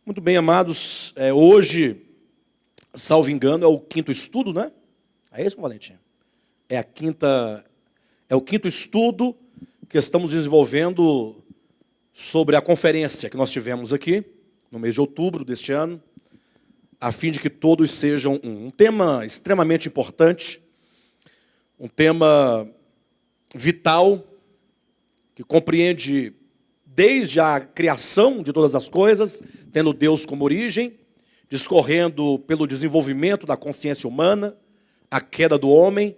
Muito bem, amados. Hoje, salvo engano, é o quinto estudo, né? É isso, Valentim? É o quinto estudo que estamos desenvolvendo sobre a conferência que nós tivemos aqui, no mês de outubro deste ano, a fim de que todos sejam um tema extremamente importante, um tema vital, que compreende desde a criação de todas as coisas, tendo Deus como origem, discorrendo pelo desenvolvimento da consciência humana, a queda do homem,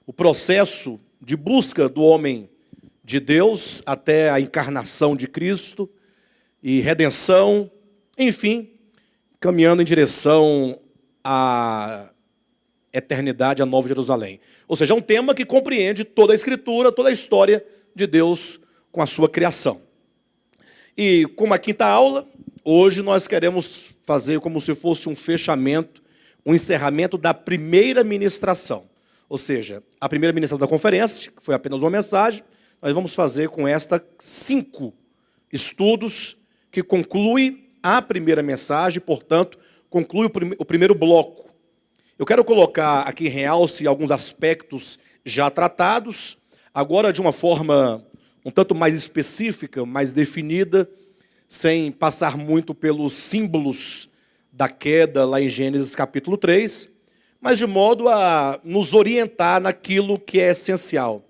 o processo de busca do homem de Deus até a encarnação de Cristo e redenção, enfim, caminhando em direção à eternidade, à Nova Jerusalém. Ou seja, é um tema que compreende toda a Escritura, toda a história de Deus com a sua criação. E como a quinta aula, hoje nós queremos fazer como se fosse um fechamento, um encerramento da primeira ministração. Ou seja, a primeira ministração da conferência, que foi apenas uma mensagem, nós vamos fazer com esta 5 estudos que conclui a primeira mensagem, portanto, conclui o primeiro bloco. Eu quero colocar aqui em realce alguns aspectos já tratados, agora de uma forma um tanto mais específica, mais definida, sem passar muito pelos símbolos da queda lá em Gênesis capítulo 3, mas de modo a nos orientar naquilo que é essencial.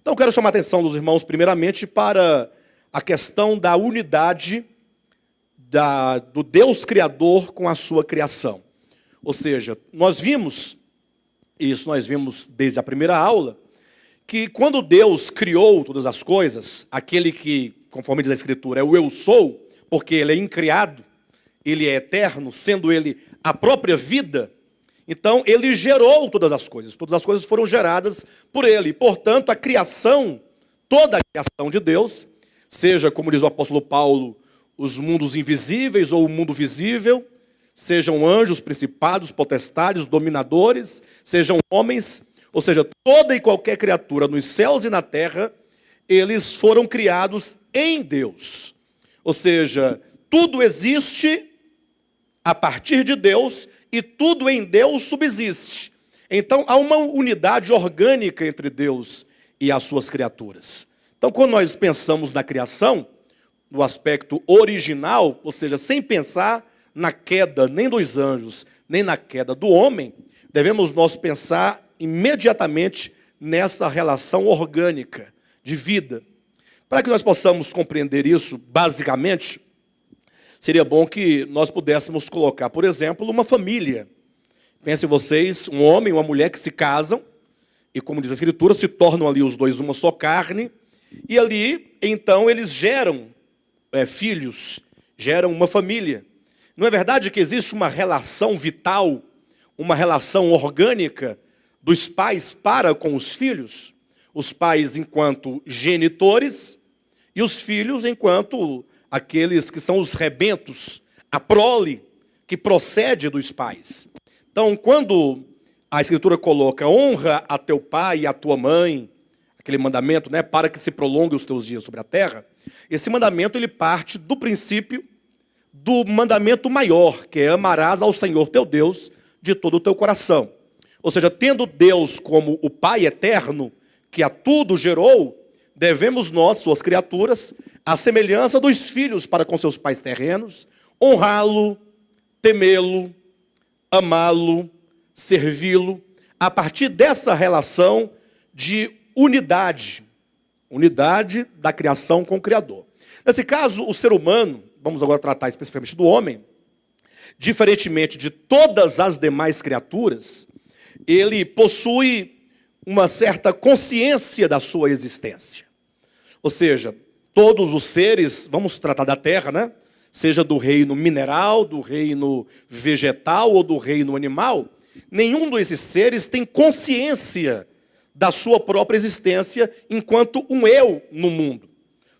Então eu quero chamar a atenção dos irmãos primeiramente para a questão da unidade do Deus Criador com a sua criação. Ou seja, nós vimos desde a primeira aula, que quando Deus criou todas as coisas, aquele que, conforme diz a Escritura, é o eu sou, porque ele é incriado, ele é eterno, sendo ele a própria vida, então ele gerou todas as coisas foram geradas por ele. Portanto, a criação, toda a criação de Deus, seja, como diz o apóstolo Paulo, os mundos invisíveis ou o mundo visível, sejam anjos, principados, potestades, dominadores, sejam homens, ou seja, toda e qualquer criatura nos céus e na terra, eles foram criados em Deus. Ou seja, tudo existe a partir de Deus e tudo em Deus subsiste. Então, há uma unidade orgânica entre Deus e as suas criaturas. Então, quando nós pensamos na criação, no aspecto original, ou seja, sem pensar na queda nem dos anjos, nem na queda do homem, devemos nós pensar imediatamente nessa relação orgânica de vida. Para que nós possamos compreender isso, basicamente, seria bom que nós pudéssemos colocar, por exemplo, uma família. Pensem vocês, um homem e uma mulher que se casam, e como diz a Escritura, se tornam ali os dois uma só carne, e ali, então, eles geram filhos, geram uma família. Não é verdade que existe uma relação vital, uma relação orgânica dos pais para com os filhos? Os pais enquanto genitores e os filhos enquanto aqueles que são os rebentos, a prole que procede dos pais. Então, quando a Escritura coloca honra a teu pai e a tua mãe, aquele mandamento, né, para que se prolongue os teus dias sobre a terra, esse mandamento ele parte do princípio do mandamento maior, que é amarás ao Senhor teu Deus de todo o teu coração. Ou seja, tendo Deus como o Pai eterno, que a tudo gerou, devemos nós, suas criaturas, à semelhança dos filhos para com seus pais terrenos, honrá-lo, temê-lo, amá-lo, servi-lo, a partir dessa relação de unidade da criação com o Criador. Nesse caso, o ser humano, vamos agora tratar especificamente do homem, diferentemente de todas as demais criaturas, ele possui uma certa consciência da sua existência. Ou seja, todos os seres, vamos tratar da terra, né? Seja do reino mineral, do reino vegetal ou do reino animal, nenhum desses seres tem consciência da sua própria existência enquanto um eu no mundo.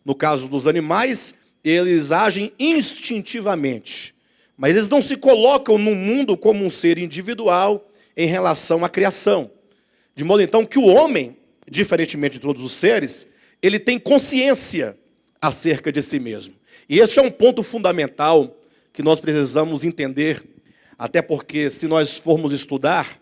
No caso dos animais, eles agem instintivamente, mas eles não se colocam no mundo como um ser individual em relação à criação. De modo então que o homem, diferentemente de todos os seres, ele tem consciência acerca de si mesmo. E esse é um ponto fundamental que nós precisamos entender, até porque se nós formos estudar,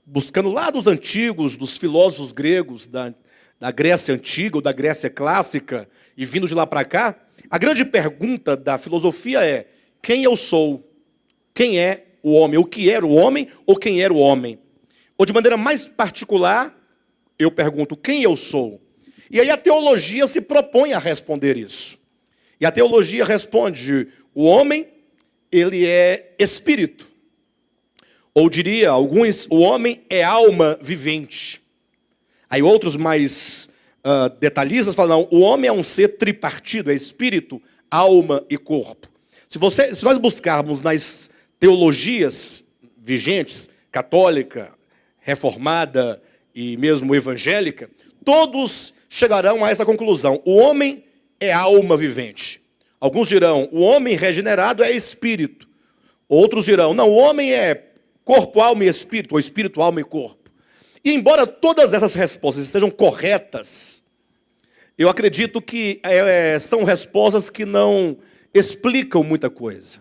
buscando lá dos antigos, dos filósofos gregos, da Grécia Antiga ou da Grécia Clássica, e vindo de lá para cá, a grande pergunta da filosofia é: quem eu sou? Quem é o homem? O que era o homem ou quem era o homem? Ou de maneira mais particular, eu pergunto: quem eu sou? E aí a teologia se propõe a responder isso. E a teologia responde: o homem, ele é espírito. Ou diria alguns, o homem é alma vivente. Aí outros mais detalhistas falam: não, o homem é um ser tripartido, é espírito, alma e corpo. Se nós buscarmos nas teologias vigentes, católica, reformada e mesmo evangélica, todos chegarão a essa conclusão: o homem é alma vivente. Alguns dirão: o homem regenerado é espírito. Outros dirão: não, o homem é corpo, alma e espírito, ou espírito, alma e corpo. E embora todas essas respostas estejam corretas, eu acredito que são respostas que não explicam muita coisa.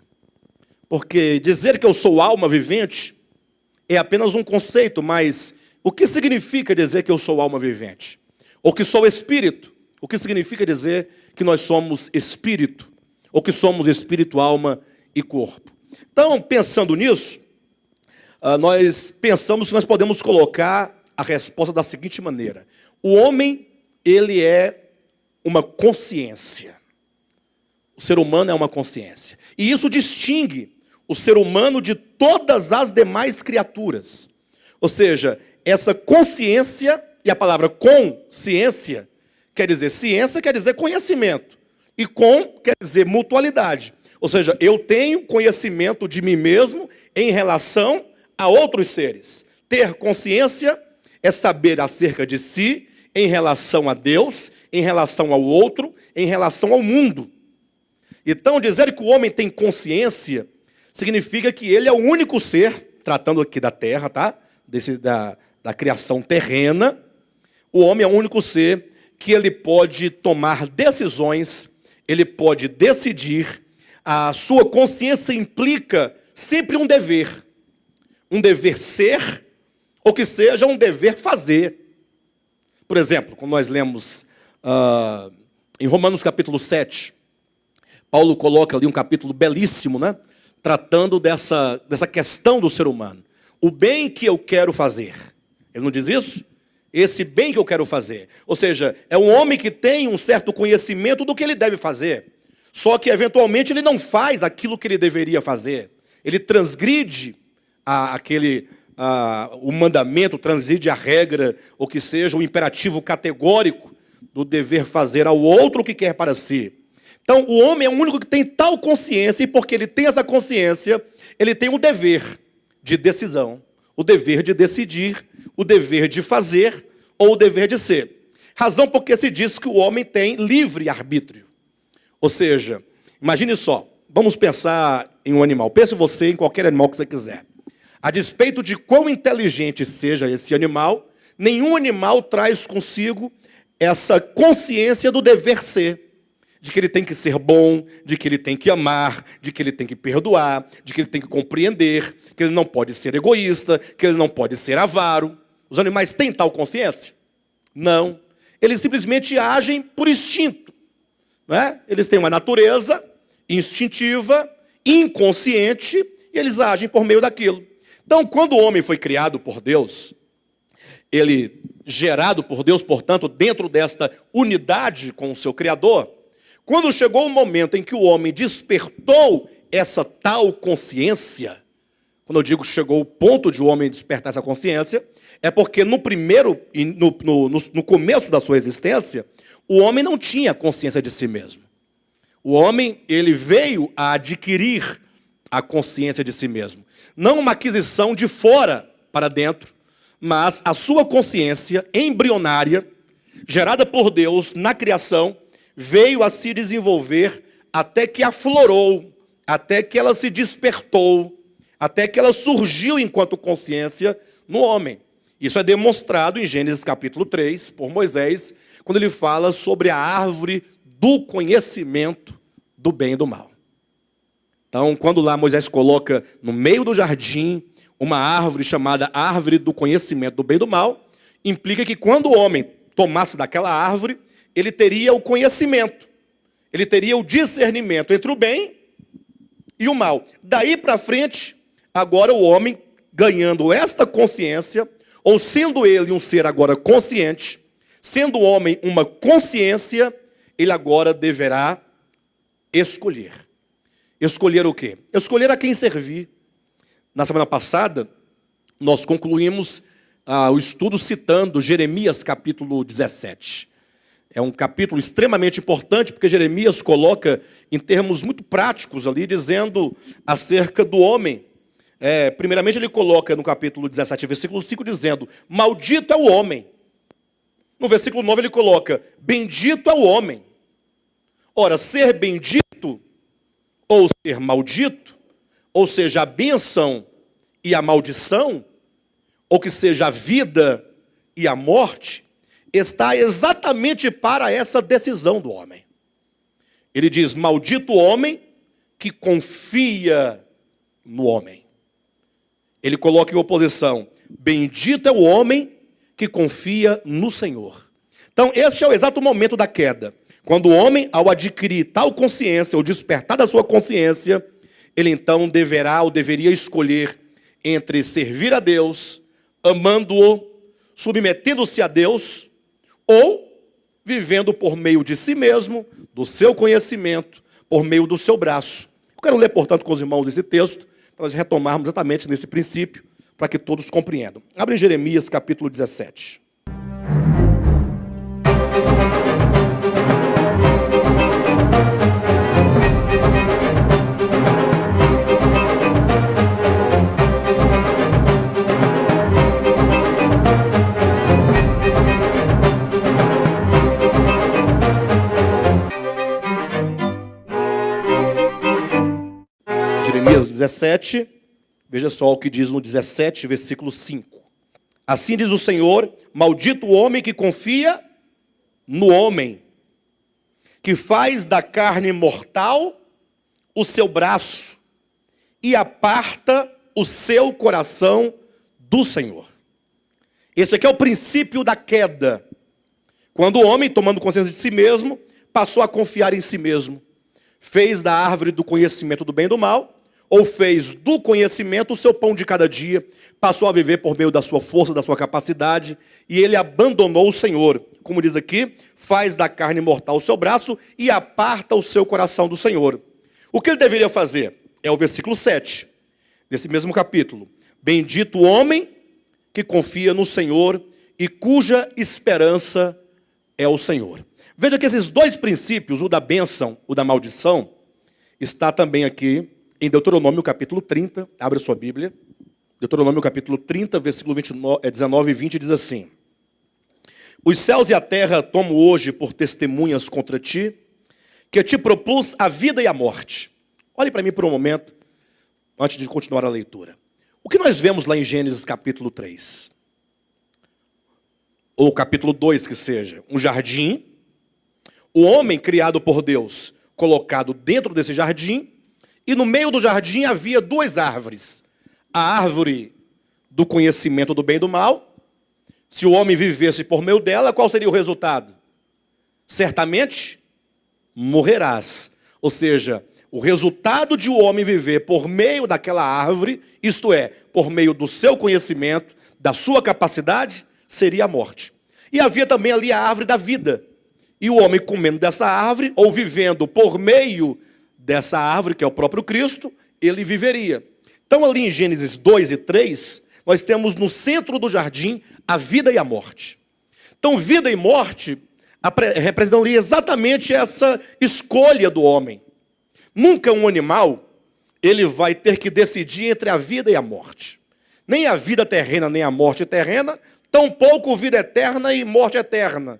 Porque dizer que eu sou alma vivente é apenas um conceito, mas o que significa dizer que eu sou alma vivente? Ou que sou espírito? O que significa dizer que nós somos espírito? Ou que somos espírito, alma e corpo? Então, pensando nisso, nós pensamos que nós podemos colocar a resposta da seguinte maneira: o homem, ele é uma consciência. O ser humano é uma consciência. E isso distingue o ser humano de todas as demais criaturas. Ou seja, essa consciência, e a palavra consciência quer dizer ciência, quer dizer conhecimento. E quer dizer mutualidade. Ou seja, eu tenho conhecimento de mim mesmo em relação a outros seres. Ter consciência é saber acerca de si, em relação a Deus, em relação ao outro, em relação ao mundo. Então, dizer que o homem tem consciência significa que ele é o único ser, tratando aqui da terra, tá? Da criação terrena, o homem é o único ser que ele pode tomar decisões, ele pode decidir. A sua consciência implica sempre um dever ser, ou que seja um dever fazer. Por exemplo, quando nós lemos em Romanos capítulo 7, Paulo coloca ali um capítulo belíssimo, né? Tratando dessa questão do ser humano. O bem que eu quero fazer. Ele não diz isso? Esse bem que eu quero fazer. Ou seja, é um homem que tem um certo conhecimento do que ele deve fazer. Só que, eventualmente, ele não faz aquilo que ele deveria fazer. Ele transgride o mandamento, transgride a regra, ou que seja o imperativo categórico do dever fazer ao outro o que quer para si. Então, o homem é o único que tem tal consciência, e porque ele tem essa consciência, ele tem o dever de decisão, o dever de decidir, o dever de fazer ou o dever de ser. Razão porque se diz que o homem tem livre arbítrio. Ou seja, imagine só, vamos pensar em um animal. Pense você em qualquer animal que você quiser. A despeito de quão inteligente seja esse animal, nenhum animal traz consigo essa consciência do dever ser. De que ele tem que ser bom, de que ele tem que amar, de que ele tem que perdoar, de que ele tem que compreender, que ele não pode ser egoísta, que ele não pode ser avaro. Os animais têm tal consciência? Não. Eles simplesmente agem por instinto. Não é? Eles têm uma natureza instintiva, inconsciente, e eles agem por meio daquilo. Então, quando o homem foi criado por Deus, ele gerado por Deus, portanto, dentro desta unidade com o seu Criador, quando chegou o momento em que o homem despertou essa tal consciência, quando eu digo chegou o ponto de o homem despertar essa consciência, é porque no começo da sua existência, o homem não tinha consciência de si mesmo. O homem, ele veio a adquirir a consciência de si mesmo. Não uma aquisição de fora para dentro, mas a sua consciência embrionária, gerada por Deus na criação, veio a se desenvolver até que aflorou, até que ela se despertou, até que ela surgiu enquanto consciência no homem. Isso é demonstrado em Gênesis capítulo 3, por Moisés, quando ele fala sobre a árvore do conhecimento do bem e do mal. Então, quando lá Moisés coloca no meio do jardim uma árvore chamada árvore do conhecimento do bem e do mal, implica que quando o homem tomasse daquela árvore, ele teria o conhecimento, ele teria o discernimento entre o bem e o mal. Daí para frente, agora o homem, ganhando esta consciência, ou sendo ele um ser agora consciente, sendo o homem uma consciência, ele agora deverá escolher. Escolher o quê? Escolher a quem servir. Na semana passada, nós concluímos o estudo citando Jeremias capítulo 17. É um capítulo extremamente importante, porque Jeremias coloca em termos muito práticos ali, dizendo acerca do homem. Primeiramente ele coloca no capítulo 17, versículo 5, dizendo: maldito é o homem. No versículo 9 ele coloca: bendito é o homem. Ora, ser bendito ou ser maldito, ou seja, a bênção e a maldição, ou que seja a vida e a morte, está exatamente para essa decisão do homem. Ele diz: maldito o homem que confia no homem. Ele coloca em oposição: bendito é o homem que confia no Senhor. Então, esse é o exato momento da queda. Quando o homem, ao adquirir tal consciência, ou despertar da sua consciência, ele então deverá ou deveria escolher entre servir a Deus, amando-o, submetendo-se a Deus, ou vivendo por meio de si mesmo, do seu conhecimento, por meio do seu braço. Eu quero ler, portanto, com os irmãos esse texto, para nós retomarmos exatamente nesse princípio, para que todos compreendam. Abre em Jeremias, capítulo 17. Jeremias 17, veja só o que diz no 17, versículo 5. Assim diz o Senhor: maldito o homem que confia no homem, que faz da carne mortal o seu braço e aparta o seu coração do Senhor. Esse aqui é o princípio da queda. Quando o homem, tomando consciência de si mesmo, passou a confiar em si mesmo, fez da árvore do conhecimento do bem e do mal, ou fez do conhecimento o seu pão de cada dia, passou a viver por meio da sua força, da sua capacidade, e ele abandonou o Senhor. Como diz aqui, faz da carne mortal o seu braço e aparta o seu coração do Senhor. O que ele deveria fazer? É o versículo 7, desse mesmo capítulo. Bendito o homem que confia no Senhor e cuja esperança é o Senhor. Veja que esses dois princípios, o da bênção, o da maldição, está também aqui em Deuteronômio capítulo 30, abre a sua Bíblia. Deuteronômio capítulo 30, versículo 19 e 20 diz assim: os céus e a terra tomo hoje por testemunhas contra ti, que te propus a vida e a morte. Olhe para mim por um momento, antes de continuar a leitura. O que nós vemos lá em Gênesis capítulo 3? Ou capítulo 2 que seja, um jardim, o homem criado por Deus, colocado dentro desse jardim, e no meio do jardim havia duas árvores. A árvore do conhecimento do bem e do mal. Se o homem vivesse por meio dela, qual seria o resultado? Certamente morrerás. Ou seja, o resultado de o homem viver por meio daquela árvore, isto é, por meio do seu conhecimento, da sua capacidade, seria a morte. E havia também ali a árvore da vida. E o homem comendo dessa árvore, ou vivendo por meio dessa árvore, que é o próprio Cristo, ele viveria. Então ali em Gênesis 2 e 3, nós temos no centro do jardim a vida e a morte. Então vida e morte representam ali exatamente essa escolha do homem. Nunca um animal, ele vai ter que decidir entre a vida e a morte. Nem a vida terrena, nem a morte terrena, tampouco vida eterna e morte eterna.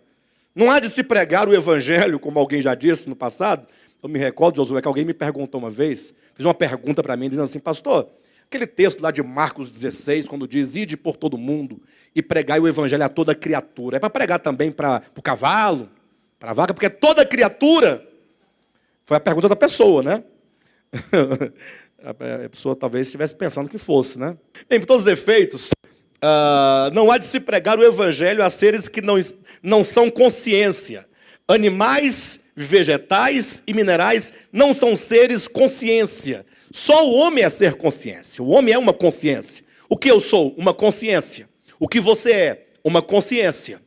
Não há de se pregar o evangelho, como alguém já disse no passado. Eu me recordo, Josué, que alguém me perguntou uma vez, fez uma pergunta para mim, dizendo assim: pastor, aquele texto lá de Marcos 16, quando diz: ide por todo mundo e pregai o evangelho a toda criatura. É para pregar também para o cavalo, para a vaca, porque toda criatura, foi a pergunta da pessoa, né? A pessoa talvez estivesse pensando que fosse, né? Bem, por todos os efeitos, não há de se pregar o evangelho a seres que não são consciência. Animais, vegetais e minerais não são seres consciência. Só o homem é ser consciência. O homem é uma consciência. O que eu sou? Uma consciência. O que você é? Uma consciência.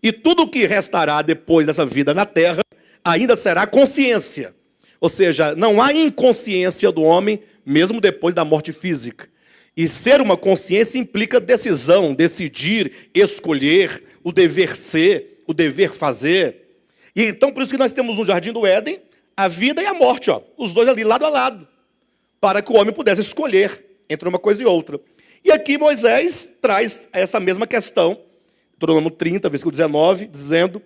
E tudo o que restará depois dessa vida na terra ainda será consciência. Ou seja, não há inconsciência do homem, mesmo depois da morte física. E ser uma consciência implica decisão, decidir, escolher, o dever ser, o dever fazer. E então, por isso que nós temos no Jardim do Éden a vida e a morte, os dois ali lado a lado, para que o homem pudesse escolher entre uma coisa e outra. E aqui Moisés traz essa mesma questão, Deuteronômio 30, versículo 19, dizendo: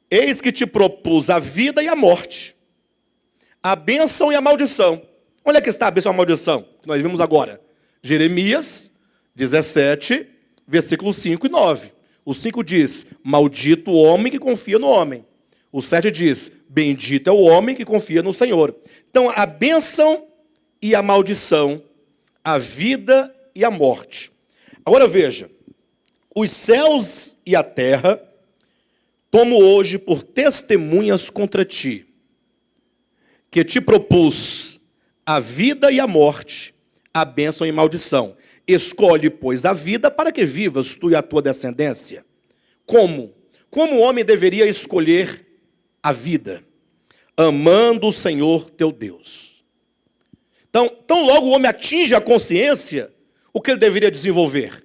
eis que te propus a vida e a morte, a bênção e a maldição. Onde é que está a bênção e a maldição? Que nós vimos agora. Jeremias 17, versículos 5 e 9. O 5 diz: maldito o homem que confia no homem. O 7 diz: bendito é o homem que confia no Senhor. Então, a bênção e a maldição, a vida e a morte. Agora veja, os céus e a terra tomo hoje por testemunhas contra ti, que te propus a vida e a morte, a bênção e maldição. Escolhe, pois, a vida para que vivas tu e a tua descendência. Como? Como o homem deveria escolher a vida? Amando o Senhor teu Deus. Então, tão logo o homem atinge a consciência, o que ele deveria desenvolver?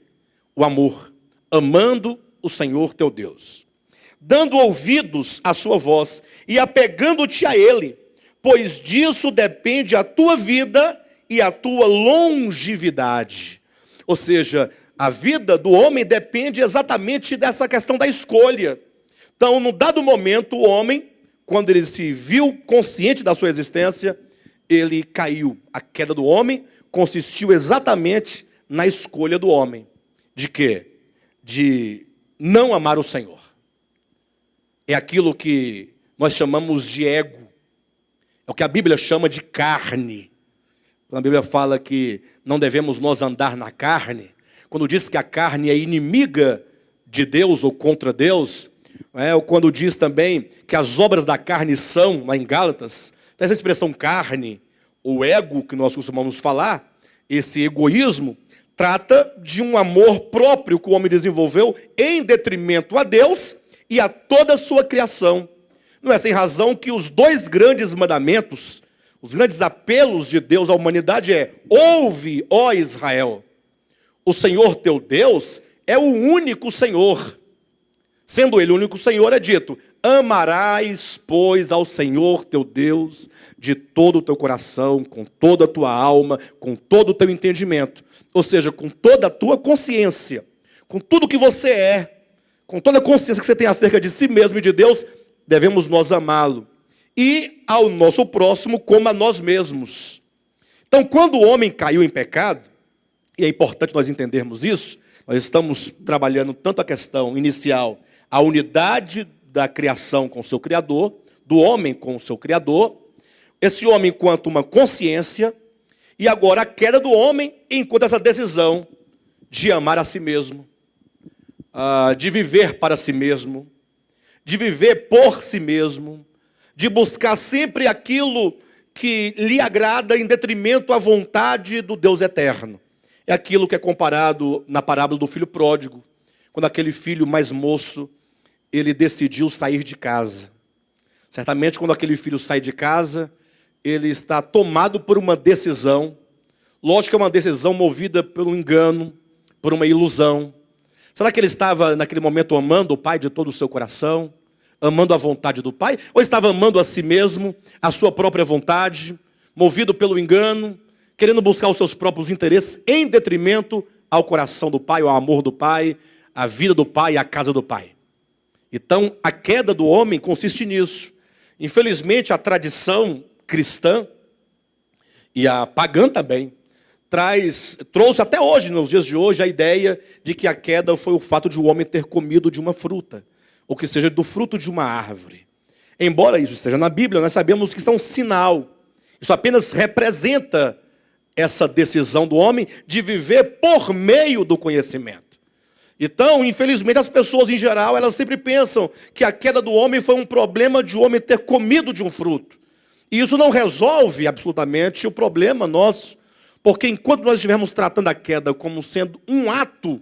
O amor. Amando o Senhor teu Deus. Dando ouvidos à sua voz e apegando-te a Ele, pois disso depende a tua vida e a tua longevidade. Ou seja, a vida do homem depende exatamente dessa questão da escolha. Então, num dado momento, o homem, quando ele se viu consciente da sua existência, ele caiu. A queda do homem consistiu exatamente na escolha do homem. De quê? De não amar o Senhor. É aquilo que nós chamamos de ego. É o que a Bíblia chama de carne. Quando a Bíblia fala que não devemos nós andar na carne, quando diz que a carne é inimiga de Deus ou contra Deus, ou quando diz também que as obras da carne são, lá em Gálatas, essa expressão carne, o ego que nós costumamos falar, esse egoísmo, trata de um amor próprio que o homem desenvolveu em detrimento a Deus e a toda a sua criação. Não é sem razão que os dois grandes mandamentos, os grandes apelos de Deus à humanidade é: ouve, ó Israel, o Senhor teu Deus é o único Senhor. Sendo Ele o único Senhor, é dito: amarás, pois, ao Senhor teu Deus de todo o teu coração, com toda a tua alma, com todo o teu entendimento. Ou seja, com toda a tua consciência, com tudo que você é, com toda a consciência que você tem acerca de si mesmo e de Deus, devemos nós amá-lo. E ao nosso próximo como a nós mesmos. Então, quando o homem caiu em pecado, e é importante nós entendermos isso, nós estamos trabalhando tanto a questão inicial, a unidade da criação com o seu Criador, do homem com o seu Criador, esse homem enquanto uma consciência, e agora a queda do homem enquanto essa decisão de amar a si mesmo, de viver para si mesmo, de viver por si mesmo, de buscar sempre aquilo que lhe agrada em detrimento à vontade do Deus eterno. É aquilo que é comparado na parábola do filho pródigo, quando aquele filho mais moço, ele decidiu sair de casa. Certamente, quando aquele filho sai de casa, ele está tomado por uma decisão. Lógico que é uma decisão movida pelo engano, por uma ilusão. Será que ele estava, naquele momento, amando o pai de todo o seu coração? Amando a vontade do pai? Ou estava amando a si mesmo, a sua própria vontade, movido pelo engano, querendo buscar os seus próprios interesses, em detrimento ao coração do pai, ao amor do pai, à vida do pai, à casa do pai? Então, a queda do homem consiste nisso. Infelizmente, a tradição cristã, e a pagã também, trouxe até hoje, nos dias de hoje, a ideia de que a queda foi o fato de o homem ter comido de uma fruta, ou que seja, do fruto de uma árvore. Embora isso esteja na Bíblia, nós sabemos que isso é um sinal. Isso apenas representa essa decisão do homem de viver por meio do conhecimento. Então, infelizmente, as pessoas em geral, elas sempre pensam que a queda do homem foi um problema de o homem ter comido de um fruto. E isso não resolve absolutamente o problema nosso, porque enquanto nós estivermos tratando a queda como sendo um ato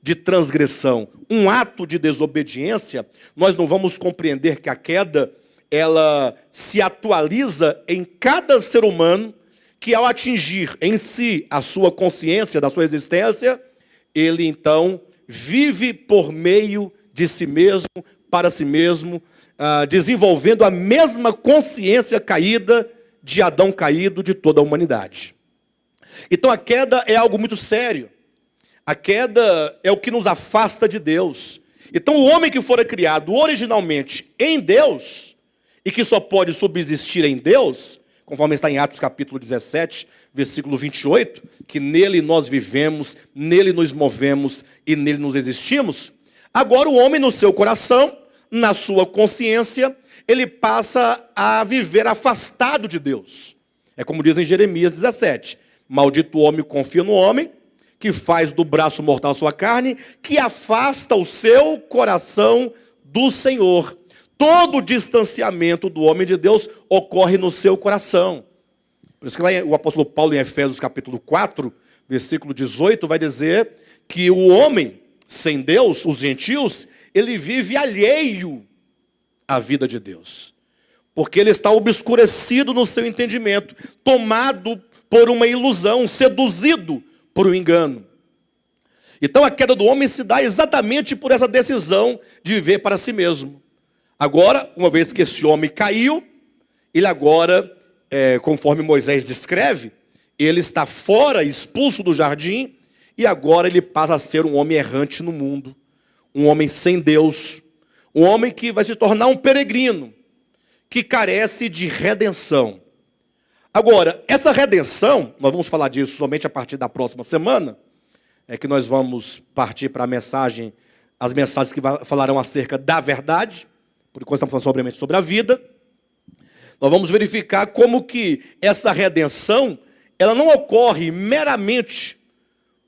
de transgressão, um ato de desobediência, nós não vamos compreender que a queda, ela se atualiza em cada ser humano, que ao atingir em si a sua consciência da sua existência, ele então vive por meio de si mesmo, para si mesmo, desenvolvendo a mesma consciência caída de Adão caído, de toda a humanidade. Então a queda é algo muito sério. A queda é o que nos afasta de Deus. Então o homem que fora criado originalmente em Deus, e que só pode subsistir em Deus, conforme está em Atos capítulo 17, versículo 28, que nele nós vivemos, nele nos movemos e nele nos existimos. Agora o homem no seu coração, na sua consciência, ele passa a viver afastado de Deus. É como diz em Jeremias 17, maldito o homem confia no homem, que faz do braço mortal sua carne, que afasta o seu coração do Senhor. Todo distanciamento do homem de Deus ocorre no seu coração. Por isso que lá o apóstolo Paulo, em Efésios capítulo 4, versículo 18, vai dizer que o homem sem Deus, os gentios, ele vive alheio à vida de Deus. Porque ele está obscurecido no seu entendimento, tomado por uma ilusão, seduzido por um engano. Então a queda do homem se dá exatamente por essa decisão de viver para si mesmo. Agora, uma vez que esse homem caiu, ele agora, conforme Moisés descreve, ele está fora, expulso do jardim, e agora ele passa a ser um homem errante no mundo, um homem sem Deus, um homem que vai se tornar um peregrino, que carece de redenção. Agora, essa redenção, nós vamos falar disso somente a partir da próxima semana, é que nós vamos partir para as mensagens que falarão acerca da verdade. Por enquanto estamos falando somente sobre a vida. Nós vamos verificar como que essa redenção, ela não ocorre meramente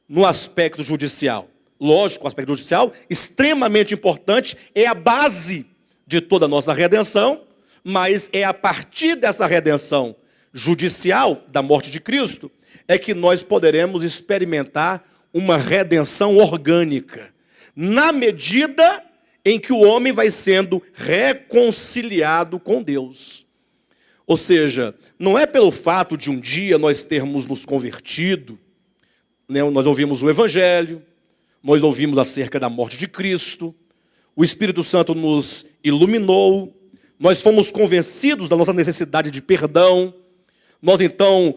no aspecto judicial. Lógico, o aspecto judicial, extremamente importante, é a base de toda a nossa redenção, mas é a partir dessa redenção judicial, da morte de Cristo, é que nós poderemos experimentar uma redenção orgânica, na medida em que o homem vai sendo reconciliado com Deus. Ou seja, não é pelo fato de um dia nós termos nos convertido, né? Nós ouvimos o Evangelho, nós ouvimos acerca da morte de Cristo, o Espírito Santo nos iluminou, nós fomos convencidos da nossa necessidade de perdão, nós então,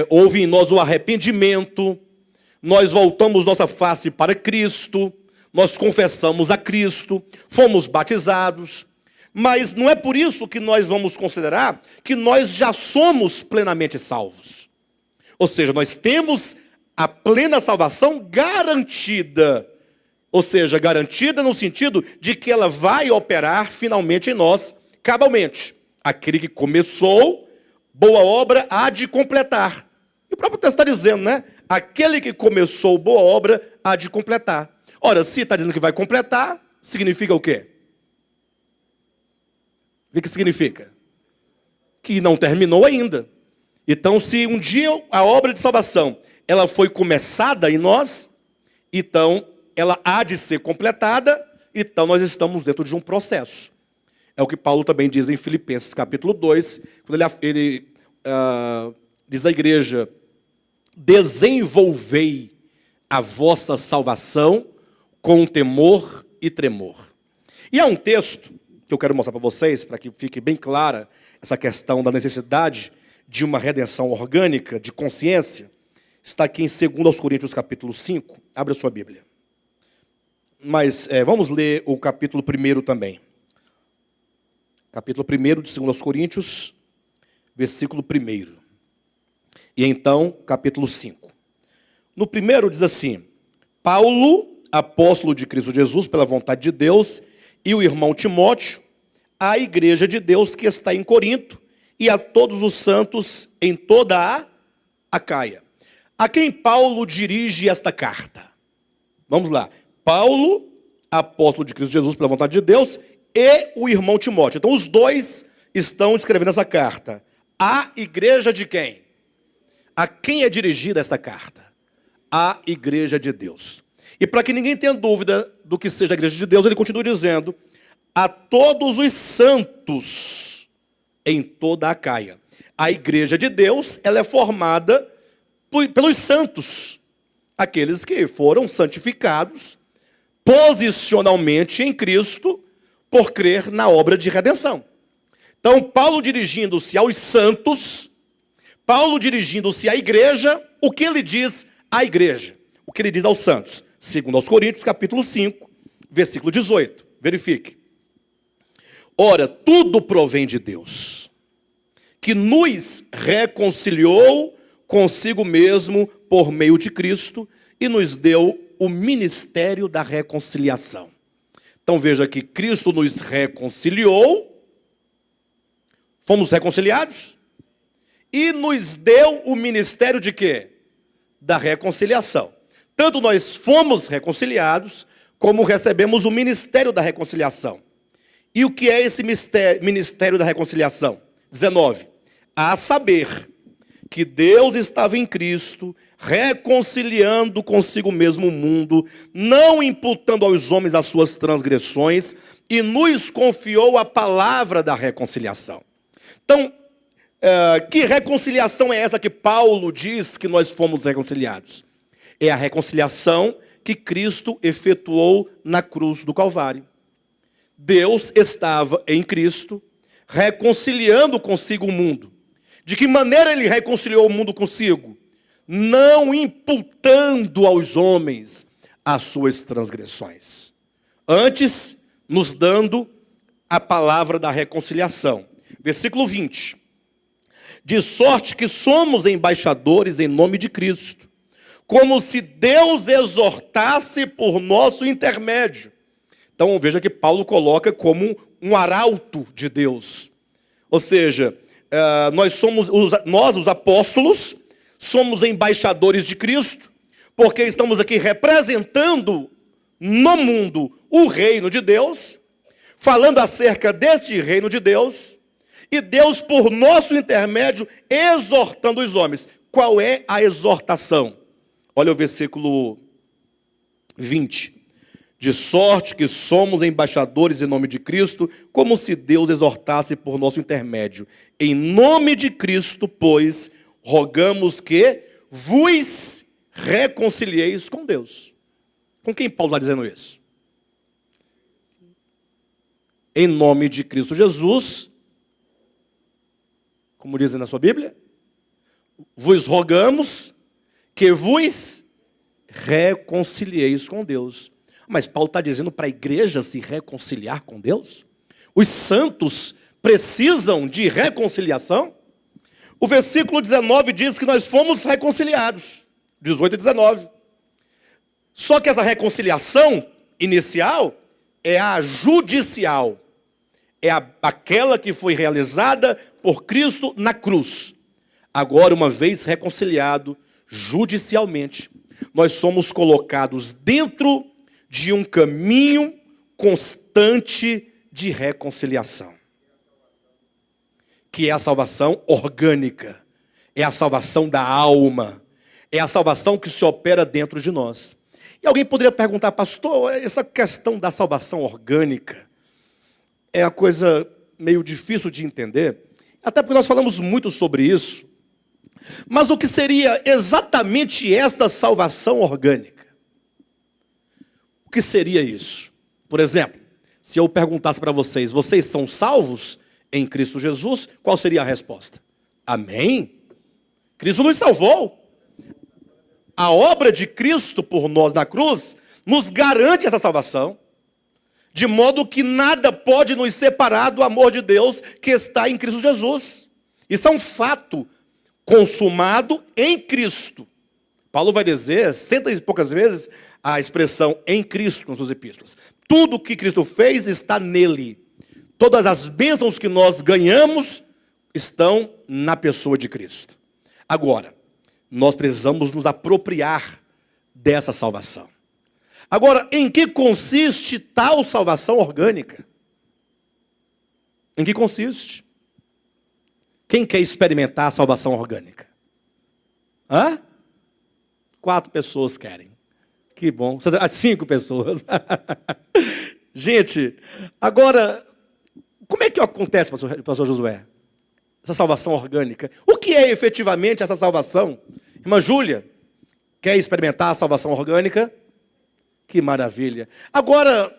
houve em nós o arrependimento, nós voltamos nossa face para Cristo, nós confessamos a Cristo, fomos batizados, mas não é por isso que nós vamos considerar que nós já somos plenamente salvos. Ou seja, nós temos a plena salvação garantida, ou seja, garantida no sentido de que ela vai operar finalmente em nós, cabalmente. Aquele que começou boa obra há de completar. E o próprio texto está dizendo, né? Aquele que começou boa obra há de completar. Ora, se está dizendo que vai completar, significa o quê? O que significa? Que não terminou ainda. Então, se um dia a obra de salvação ela foi começada em nós, então ela há de ser completada, então nós estamos dentro de um processo. É o que Paulo também diz em Filipenses capítulo 2, quando ele diz à igreja, desenvolvei a vossa salvação com temor e tremor. E há um texto que eu quero mostrar para vocês, para que fique bem clara essa questão da necessidade de uma redenção orgânica, de consciência. Está aqui em 2 Coríntios capítulo 5. Abra sua Bíblia. Mas vamos ler o capítulo 1 também. Capítulo 1 de 2 Coríntios, versículo 1. E então, capítulo 5. No primeiro diz assim, Paulo, apóstolo de Cristo Jesus, pela vontade de Deus, e o irmão Timóteo, à igreja de Deus que está em Corinto, e a todos os santos em toda a Acaia. A quem Paulo dirige esta carta? Vamos lá. Paulo, apóstolo de Cristo Jesus pela vontade de Deus, e o irmão Timóteo. Então os dois estão escrevendo essa carta. A igreja de quem? A quem é dirigida esta carta? A igreja de Deus. E para que ninguém tenha dúvida do que seja a igreja de Deus, ele continua dizendo: a todos os santos em toda a Acaia. A igreja de Deus, ela é formada pelos santos, aqueles que foram santificados posicionalmente em Cristo por crer na obra de redenção. Então, Paulo dirigindo-se aos santos, Paulo dirigindo-se à igreja, o que ele diz à igreja? O que ele diz aos santos? Segundo aos Coríntios, capítulo 5, versículo 18. Verifique. Ora, tudo provém de Deus, que nos reconciliou consigo mesmo por meio de Cristo e nos deu o ministério da reconciliação. Então veja que Cristo nos reconciliou, fomos reconciliados, e nos deu o ministério de quê? Da reconciliação. Tanto nós fomos reconciliados, como recebemos o ministério da reconciliação. E o que é esse ministério da reconciliação? 19. A saber que Deus estava em Cristo, reconciliando consigo mesmo o mundo, não imputando aos homens as suas transgressões, e nos confiou a palavra da reconciliação. Então, que reconciliação é essa que Paulo diz que nós fomos reconciliados? É a reconciliação que Cristo efetuou na cruz do Calvário. Deus estava em Cristo, reconciliando consigo o mundo. De que maneira ele reconciliou o mundo consigo? Não imputando aos homens as suas transgressões. Antes, nos dando a palavra da reconciliação. Versículo 20. De sorte que somos embaixadores em nome de Cristo, como se Deus exortasse por nosso intermédio. Então veja que Paulo coloca como um arauto de Deus. Ou seja, nós os apóstolos, somos embaixadores de Cristo, porque estamos aqui representando no mundo o reino de Deus, falando acerca deste reino de Deus, e Deus, por nosso intermédio, exortando os homens. Qual é a exortação? Olha o versículo 20. De sorte que somos embaixadores em nome de Cristo, como se Deus exortasse por nosso intermédio. Em nome de Cristo, pois, rogamos que vos reconcilieis com Deus. Com quem Paulo está dizendo isso? Em nome de Cristo Jesus, como dizem na sua Bíblia, vos rogamos que vos reconcilieis com Deus. Mas Paulo está dizendo para a igreja se reconciliar com Deus? Os santos precisam de reconciliação? O versículo 19 diz que nós fomos reconciliados. 18 e 19. Só que essa reconciliação inicial é a judicial. É aquela que foi realizada por Cristo na cruz. Agora, uma vez reconciliado judicialmente, nós somos colocados dentro de um caminho constante de reconciliação, que é a salvação orgânica, é a salvação da alma, é a salvação que se opera dentro de nós. E alguém poderia perguntar, pastor, essa questão da salvação orgânica é uma coisa meio difícil de entender, até porque nós falamos muito sobre isso. Mas o que seria exatamente esta salvação orgânica? O que seria isso? Por exemplo, se eu perguntasse para vocês, vocês são salvos em Cristo Jesus? Qual seria a resposta? Amém? Cristo nos salvou. A obra de Cristo por nós na cruz nos garante essa salvação, de modo que nada pode nos separar do amor de Deus que está em Cristo Jesus. Isso é um fato consumado em Cristo. Paulo vai dizer, cento e poucas vezes, a expressão em Cristo nas suas epístolas. Tudo que Cristo fez está nele. Todas as bênçãos que nós ganhamos estão na pessoa de Cristo. Agora, nós precisamos nos apropriar dessa salvação. Agora, em que consiste tal salvação orgânica? Em que consiste? Quem quer experimentar a salvação orgânica? 4 pessoas querem. Que bom. 5 pessoas. Gente, agora, como é que acontece, pastor Josué? Essa salvação orgânica. O que é efetivamente essa salvação? Irmã Júlia, quer experimentar a salvação orgânica? Que maravilha. Agora,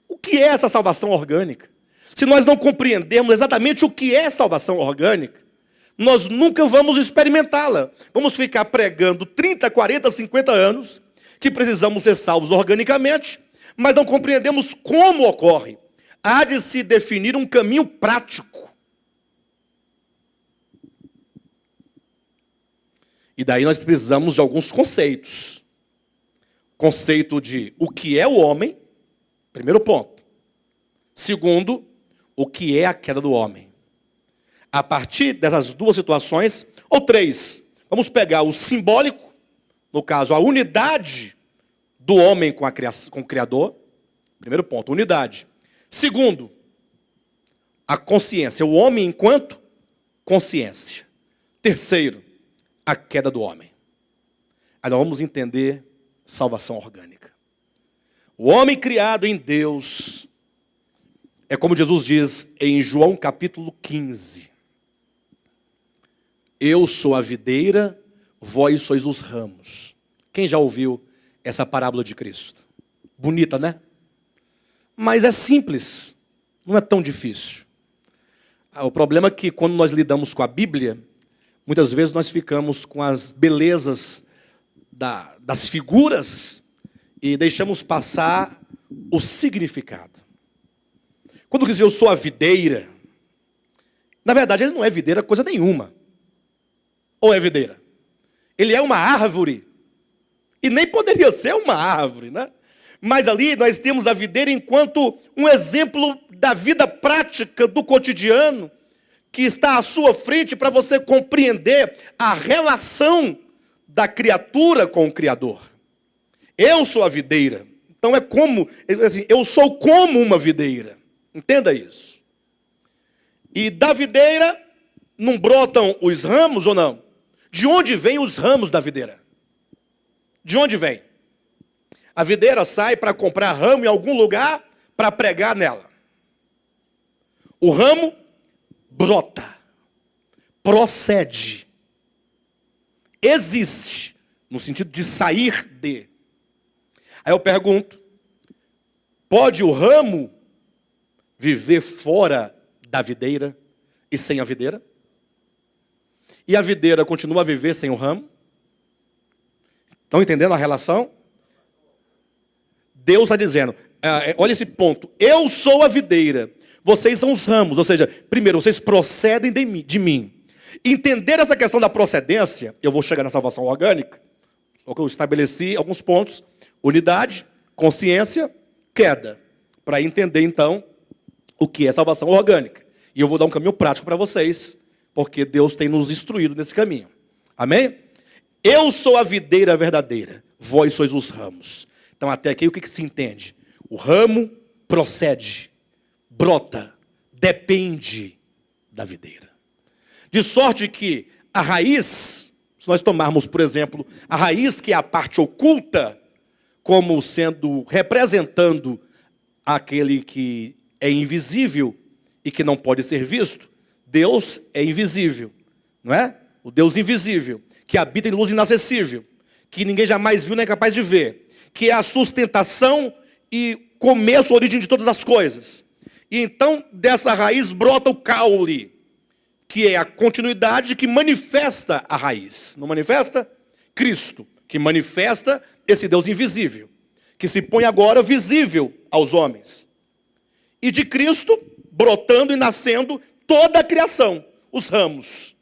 o que é essa salvação orgânica? Se nós não compreendermos exatamente o que é salvação orgânica, nós nunca vamos experimentá-la. Vamos ficar pregando 30, 40, 50 anos que precisamos ser salvos organicamente, mas não compreendemos como ocorre. Há de se definir um caminho prático. E daí nós precisamos de alguns conceitos. Conceito de o que é o homem, primeiro ponto. Segundo, o que é a queda do homem. A partir dessas 2 situações, ou 3, vamos pegar o simbólico, no caso, a unidade do homem com o Criador. Primeiro ponto, unidade. Segundo, a consciência, o homem enquanto consciência. Terceiro, a queda do homem. Aí nós vamos entender salvação orgânica. O homem criado em Deus é como Jesus diz em João capítulo 15. Eu sou a videira, vós sois os ramos. Quem já ouviu essa parábola de Cristo? Bonita, né? Mas é simples, não é tão difícil. O problema é que quando nós lidamos com a Bíblia, muitas vezes nós ficamos com as belezas das figuras e deixamos passar o significado. Quando diz eu sou a videira, na verdade ele não é videira coisa nenhuma. Ou é videira? Ele é uma árvore. E nem poderia ser uma árvore, né? Mas ali nós temos a videira enquanto um exemplo da vida prática do cotidiano que está à sua frente para você compreender a relação da criatura com o Criador. Eu sou a videira. Então é como, assim, eu sou como uma videira. Entenda isso. E da videira não brotam os ramos ou não? De onde vêm os ramos da videira? De onde vem? A videira sai para comprar ramo em algum lugar para pregar nela. O ramo brota, procede, existe, no sentido de sair de. Aí eu pergunto, pode o ramo viver fora da videira e sem a videira? E a videira continua a viver sem o ramo? Estão entendendo a relação? Deus está dizendo, olha esse ponto, eu sou a videira, vocês são os ramos, ou seja, primeiro, vocês procedem de mim. Entender essa questão da procedência, eu vou chegar na salvação orgânica, só que eu estabeleci alguns pontos, unidade, consciência, queda, para entender então o que é salvação orgânica. E eu vou dar um caminho prático para vocês, porque Deus tem nos instruído nesse caminho. Amém? Eu sou a videira verdadeira, vós sois os ramos. Então até aqui o que se entende? O ramo procede, brota, depende da videira. De sorte que a raiz, se nós tomarmos, por exemplo, a raiz que é a parte oculta, como sendo, representando aquele que é invisível e que não pode ser visto, Deus é invisível, não é? O Deus invisível, que habita em luz inacessível, que ninguém jamais viu nem é capaz de ver, que é a sustentação e começo, origem de todas as coisas. E então, dessa raiz brota o caule, que é a continuidade que manifesta a raiz. Não manifesta? Cristo, que manifesta esse Deus invisível, que se põe agora visível aos homens. E de Cristo, brotando e nascendo toda a criação, os ramos.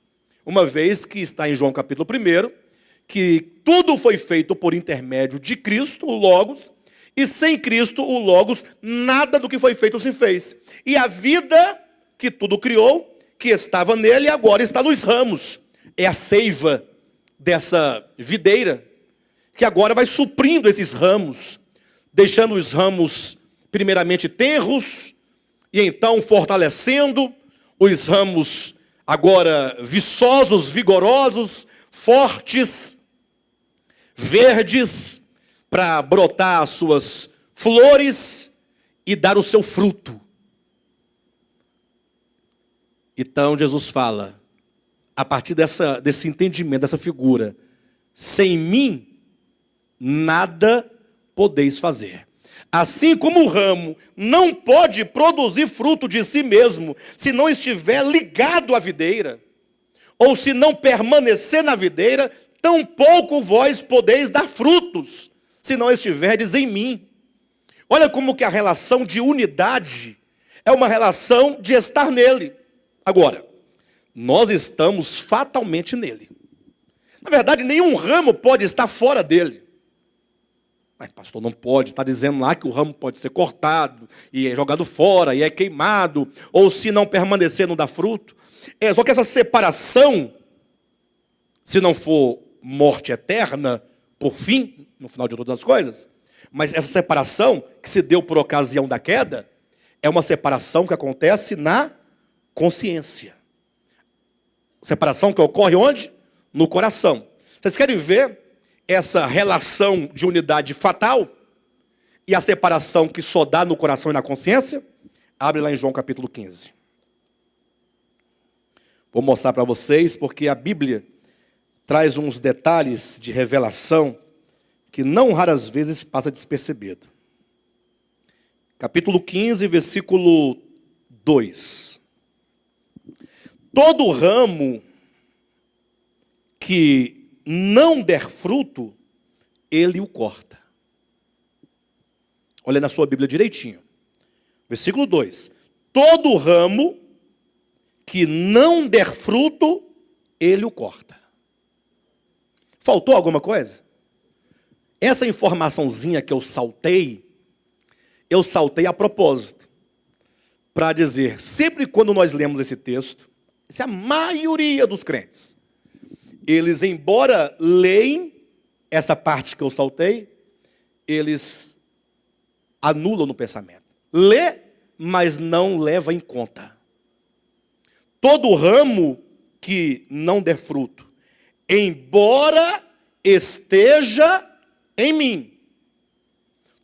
Uma vez que está em João capítulo 1, que tudo foi feito por intermédio de Cristo, o Logos, e sem Cristo, o Logos, nada do que foi feito se fez. E a vida que tudo criou, que estava nele e agora está nos ramos. É a seiva dessa videira, que agora vai suprindo esses ramos, deixando os ramos primeiramente tenros, e então fortalecendo os ramos agora viçosos, vigorosos, fortes, verdes, para brotar as suas flores e dar o seu fruto. Então Jesus fala, a partir desse entendimento, dessa figura, sem mim, nada podeis fazer. Assim como o ramo não pode produzir fruto de si mesmo, se não estiver ligado à videira, ou se não permanecer na videira, tampouco vós podeis dar frutos, se não estiverdes em mim. Olha como que a relação de unidade é uma relação de estar nele. Agora, nós estamos fatalmente nele. Na verdade, nenhum ramo pode estar fora dele. Mas pastor, não pode, está dizendo lá que o ramo pode ser cortado, e é jogado fora, e é queimado, ou se não permanecer não dá fruto. Só que essa separação, se não for morte eterna, por fim, no final de todas as coisas, mas essa separação que se deu por ocasião da queda, é uma separação que acontece na consciência. Separação que ocorre onde? No coração. Vocês querem ver essa relação de unidade fatal e a separação que só dá no coração e na consciência? Abre lá em João capítulo 15. Vou mostrar para vocês, porque a Bíblia traz uns detalhes de revelação que não raras vezes passa despercebido. Capítulo 15, versículo 2. Todo ramo que não der fruto, ele o corta. Olha na sua Bíblia direitinho. Versículo 2. Todo ramo que não der fruto, ele o corta. Faltou alguma coisa? Essa informaçãozinha que eu saltei a propósito. Para dizer, sempre quando nós lemos esse texto, isso é a maioria dos crentes, eles, embora leem essa parte que eu saltei, eles anulam no pensamento. Lê, mas não leva em conta. Todo ramo que não der fruto, embora esteja em mim.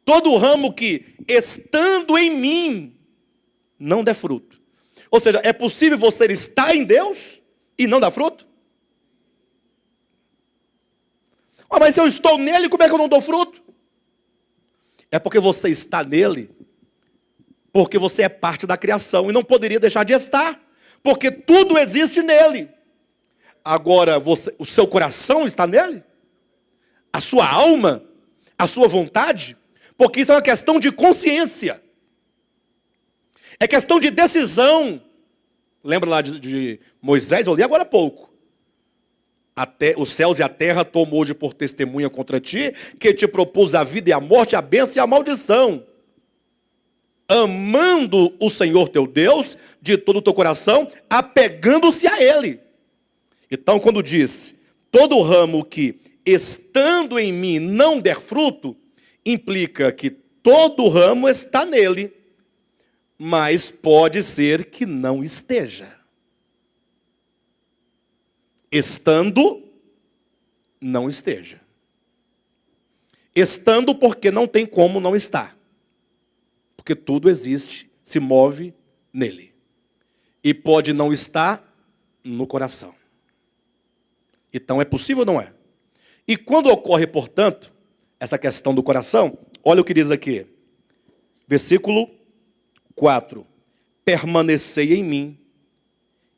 Todo ramo que, estando em mim, não der fruto. Ou seja, é possível você estar em Deus e não dar fruto? Mas se eu estou nele, como é que eu não dou fruto? É porque você está nele, porque você é parte da criação e não poderia deixar de estar, porque tudo existe nele. Agora, o seu coração está nele? A sua alma? A sua vontade? Porque isso é uma questão de consciência. É questão de decisão. Lembra lá de Moisés? Eu li agora há pouco. Até os céus e a terra tomou hoje por testemunha contra ti, que te propus a vida e a morte, a bênção e a maldição. Amando o Senhor teu Deus de todo o teu coração, apegando-se a Ele. Então, quando diz, todo ramo que estando em mim não der fruto, implica que todo ramo está nele, mas pode ser que não esteja. Estando, não esteja. Estando porque não tem como não estar. Porque tudo existe, se move nele. E pode não estar no coração. Então é possível ou não é? E quando ocorre, portanto, essa questão do coração, olha o que diz aqui. Versículo 4. Permanecei em mim,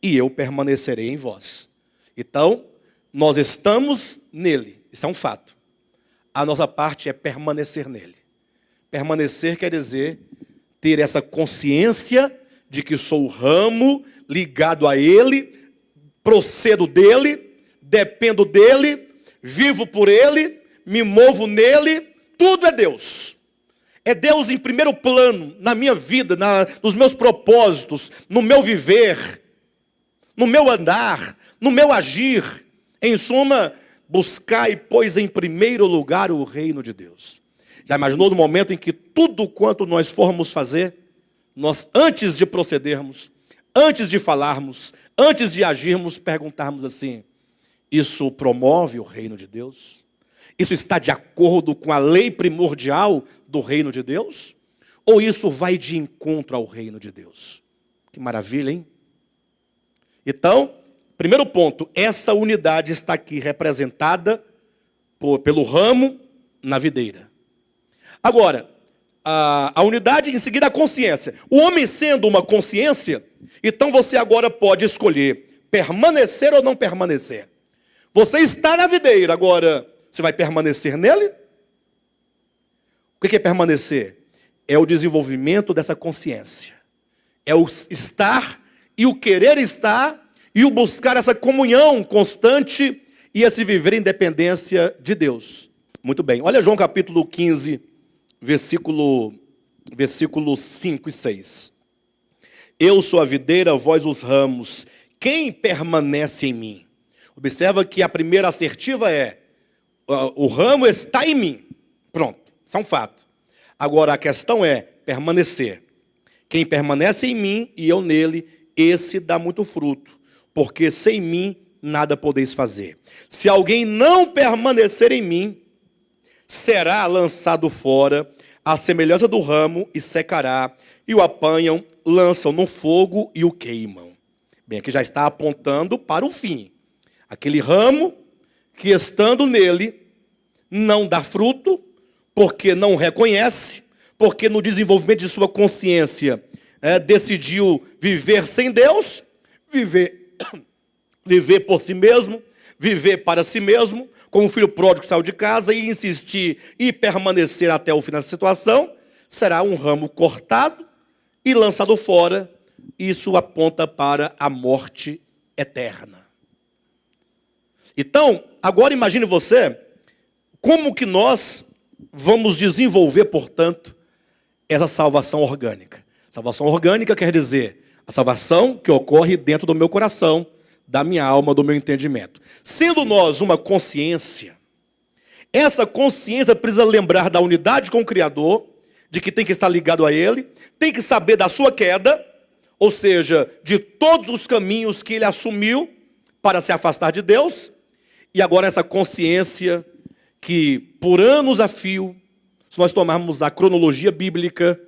e eu permanecerei em vós. Então, nós estamos nele, isso é um fato. A nossa parte é permanecer nele. Permanecer quer dizer ter essa consciência de que sou o ramo ligado a ele, procedo dele, dependo dele, vivo por ele, me movo nele, tudo é Deus. É Deus em primeiro plano, na minha vida, nos meus propósitos, no meu viver. no meu andar, no meu agir. Em suma, buscai, pois, em primeiro lugar o reino de Deus. Já imaginou no momento em que tudo quanto nós formos fazer, nós, antes de procedermos, antes de falarmos, antes de agirmos, perguntarmos assim: isso promove o reino de Deus? Isso está de acordo com a lei primordial do reino de Deus? Ou isso vai de encontro ao reino de Deus? Que maravilha, hein? Então, primeiro ponto, essa unidade está aqui representada pelo ramo na videira. Agora, a unidade, em seguida, a consciência. O homem sendo uma consciência, então você agora pode escolher permanecer ou não permanecer. Você está na videira, agora você vai permanecer nele? O que é permanecer? É o desenvolvimento dessa consciência. É o estar e o querer estar e o buscar essa comunhão constante e esse viver em dependência de Deus. Muito bem, olha João capítulo 15, versículos 5 e 6. Eu sou a videira, vós os ramos. Quem permanece em mim? Observa que a primeira assertiva é: o ramo está em mim. Pronto, isso é um fato. Agora a questão é permanecer. Quem permanece em mim e eu nele, esse dá muito fruto, porque sem mim nada podeis fazer. Se alguém não permanecer em mim, será lançado fora, à semelhança do ramo, e secará, e o apanham, lançam no fogo e o queimam. Bem, aqui já está apontando para o fim. Aquele ramo que, estando nele, não dá fruto, porque não reconhece, porque no desenvolvimento de sua consciência decidiu viver sem Deus, viver por si mesmo, viver para si mesmo, como o filho pródigo que saiu de casa, e insistir e permanecer até o fim dessa situação, será um ramo cortado e lançado fora. Isso aponta para a morte eterna. Então, agora imagine você, como que nós vamos desenvolver, portanto, essa salvação orgânica. Salvação orgânica quer dizer a salvação que ocorre dentro do meu coração, da minha alma, do meu entendimento. Sendo nós uma consciência, essa consciência precisa lembrar da unidade com o Criador, de que tem que estar ligado a Ele, tem que saber da sua queda, ou seja, de todos os caminhos que Ele assumiu para se afastar de Deus, e agora essa consciência que, por anos a fio, se nós tomarmos a cronologia bíblica,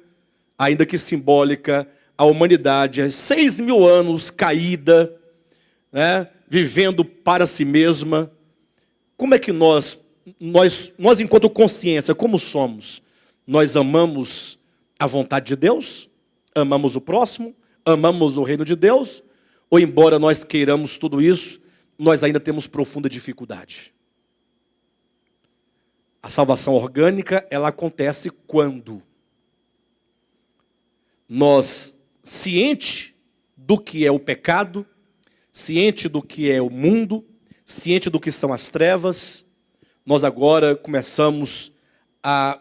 ainda que simbólica, a humanidade, 6.000 anos caída, vivendo para si mesma. Como é que nós enquanto consciência, como somos? Nós amamos a vontade de Deus? Amamos o próximo? Amamos o reino de Deus? Ou, embora nós queiramos tudo isso, nós ainda temos profunda dificuldade? A salvação orgânica, ela acontece quando nós, ciente do que é o pecado, ciente do que é o mundo, ciente do que são as trevas, nós agora começamos a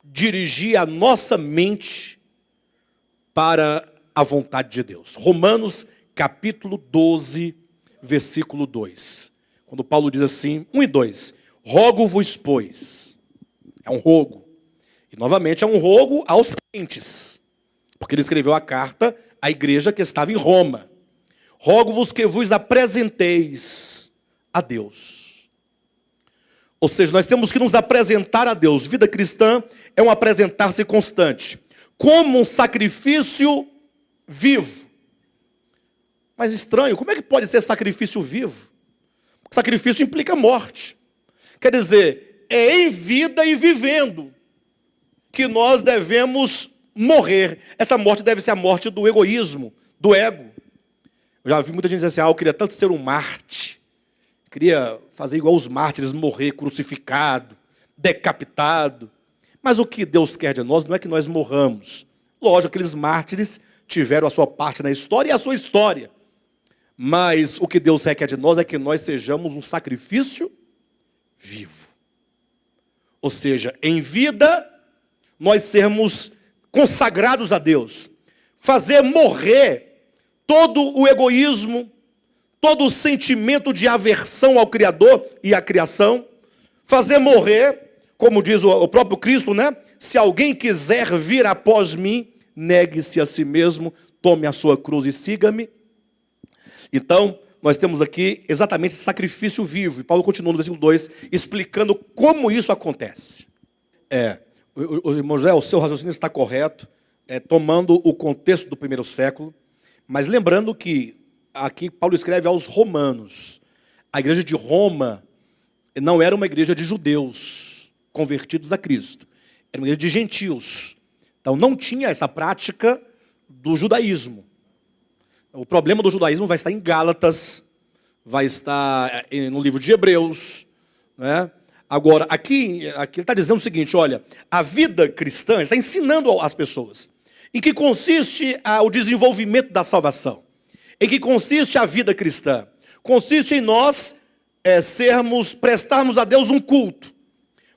dirigir a nossa mente para a vontade de Deus. Romanos capítulo 12, versículo 2. Quando Paulo diz assim, 1 e 2. Rogo-vos, pois. É um rogo. E novamente é um rogo aos crentes. Porque ele escreveu a carta à igreja que estava em Roma. Rogo-vos que vos apresenteis a Deus. Ou seja, nós temos que nos apresentar a Deus. Vida cristã é um apresentar-se constante, como um sacrifício vivo. Mas estranho, como é que pode ser sacrifício vivo? Sacrifício implica morte. Quer dizer, é em vida e vivendo que nós devemos morrer. Essa morte deve ser a morte do egoísmo, do ego. Eu já vi muita gente dizer assim, eu queria tanto ser um mártir. Queria fazer igual os mártires, morrer crucificado, decapitado. Mas o que Deus quer de nós não é que nós morramos. Lógico, aqueles mártires tiveram a sua parte na história e a sua história. Mas o que Deus requer de nós é que nós sejamos um sacrifício vivo. Ou seja, em vida, nós sermos consagrados a Deus. Fazer morrer todo o egoísmo, todo o sentimento de aversão ao Criador e à criação, fazer morrer, como diz o próprio Cristo, né? Se alguém quiser vir após mim, negue-se a si mesmo, tome a sua cruz e siga-me. Então, nós temos aqui exatamente esse sacrifício vivo. E Paulo continua no versículo 2, explicando como isso acontece. O irmão José, o seu raciocínio está correto, tomando o contexto do primeiro século, mas lembrando que aqui Paulo escreve aos romanos. A igreja de Roma não era uma igreja de judeus convertidos a Cristo, era uma igreja de gentios. Então não tinha essa prática do judaísmo. O problema do judaísmo vai estar em Gálatas, vai estar no livro de Hebreus, né? Agora, aqui ele está dizendo o seguinte, olha, a vida cristã, ele está ensinando as pessoas em que consiste o desenvolvimento da salvação, em que consiste a vida cristã. Consiste em nós prestarmos a Deus um culto.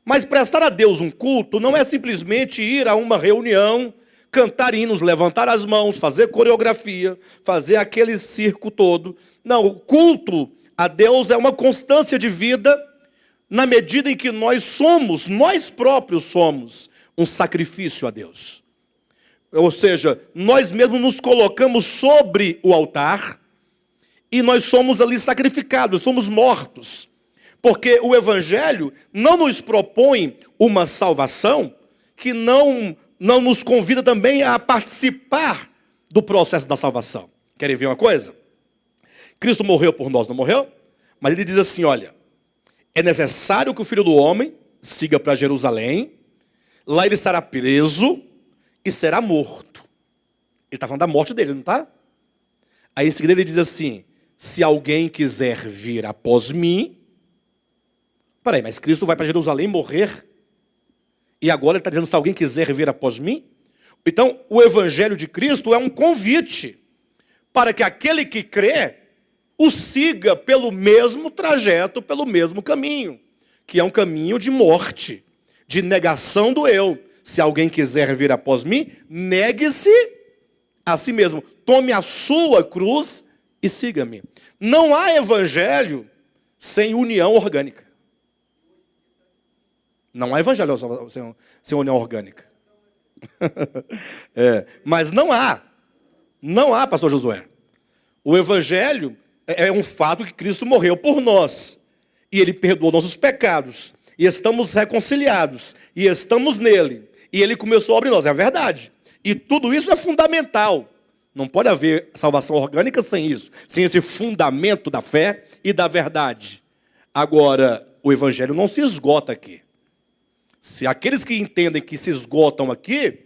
Mas prestar a Deus um culto não é simplesmente ir a uma reunião, cantar hinos, levantar as mãos, fazer coreografia, fazer aquele circo todo. Não, o culto a Deus é uma constância de vida na medida em que nós próprios somos um sacrifício a Deus. Ou seja, nós mesmos nos colocamos sobre o altar e nós somos ali sacrificados, somos mortos. Porque o Evangelho não nos propõe uma salvação que não nos convida também a participar do processo da salvação. Querem ver uma coisa? Cristo morreu por nós, não morreu? Mas ele diz assim, olha, é necessário que o Filho do Homem siga para Jerusalém, lá ele será preso e será morto. Ele está falando da morte dele, não está? Aí em seguida ele diz assim, se alguém quiser vir após mim... Peraí, mas Cristo vai para Jerusalém morrer? E agora ele está dizendo, se alguém quiser vir após mim? Então, o Evangelho de Cristo é um convite para que aquele que crê o siga pelo mesmo trajeto, pelo mesmo caminho, que é um caminho de morte, de negação do eu. Se alguém quiser vir após mim, negue-se a si mesmo. Tome a sua cruz e siga-me. Não há evangelho sem união orgânica. Não há evangelho sem união orgânica. Mas não há. Não há, pastor Josué. O evangelho é um fato que Cristo morreu por nós. E ele perdoou nossos pecados. E estamos reconciliados. E estamos nele. E ele começou a obra em nós. É a verdade. E tudo isso é fundamental. Não pode haver salvação orgânica sem isso. Sem esse fundamento da fé e da verdade. Agora, o evangelho não se esgota aqui. Se aqueles que entendem que se esgotam aqui,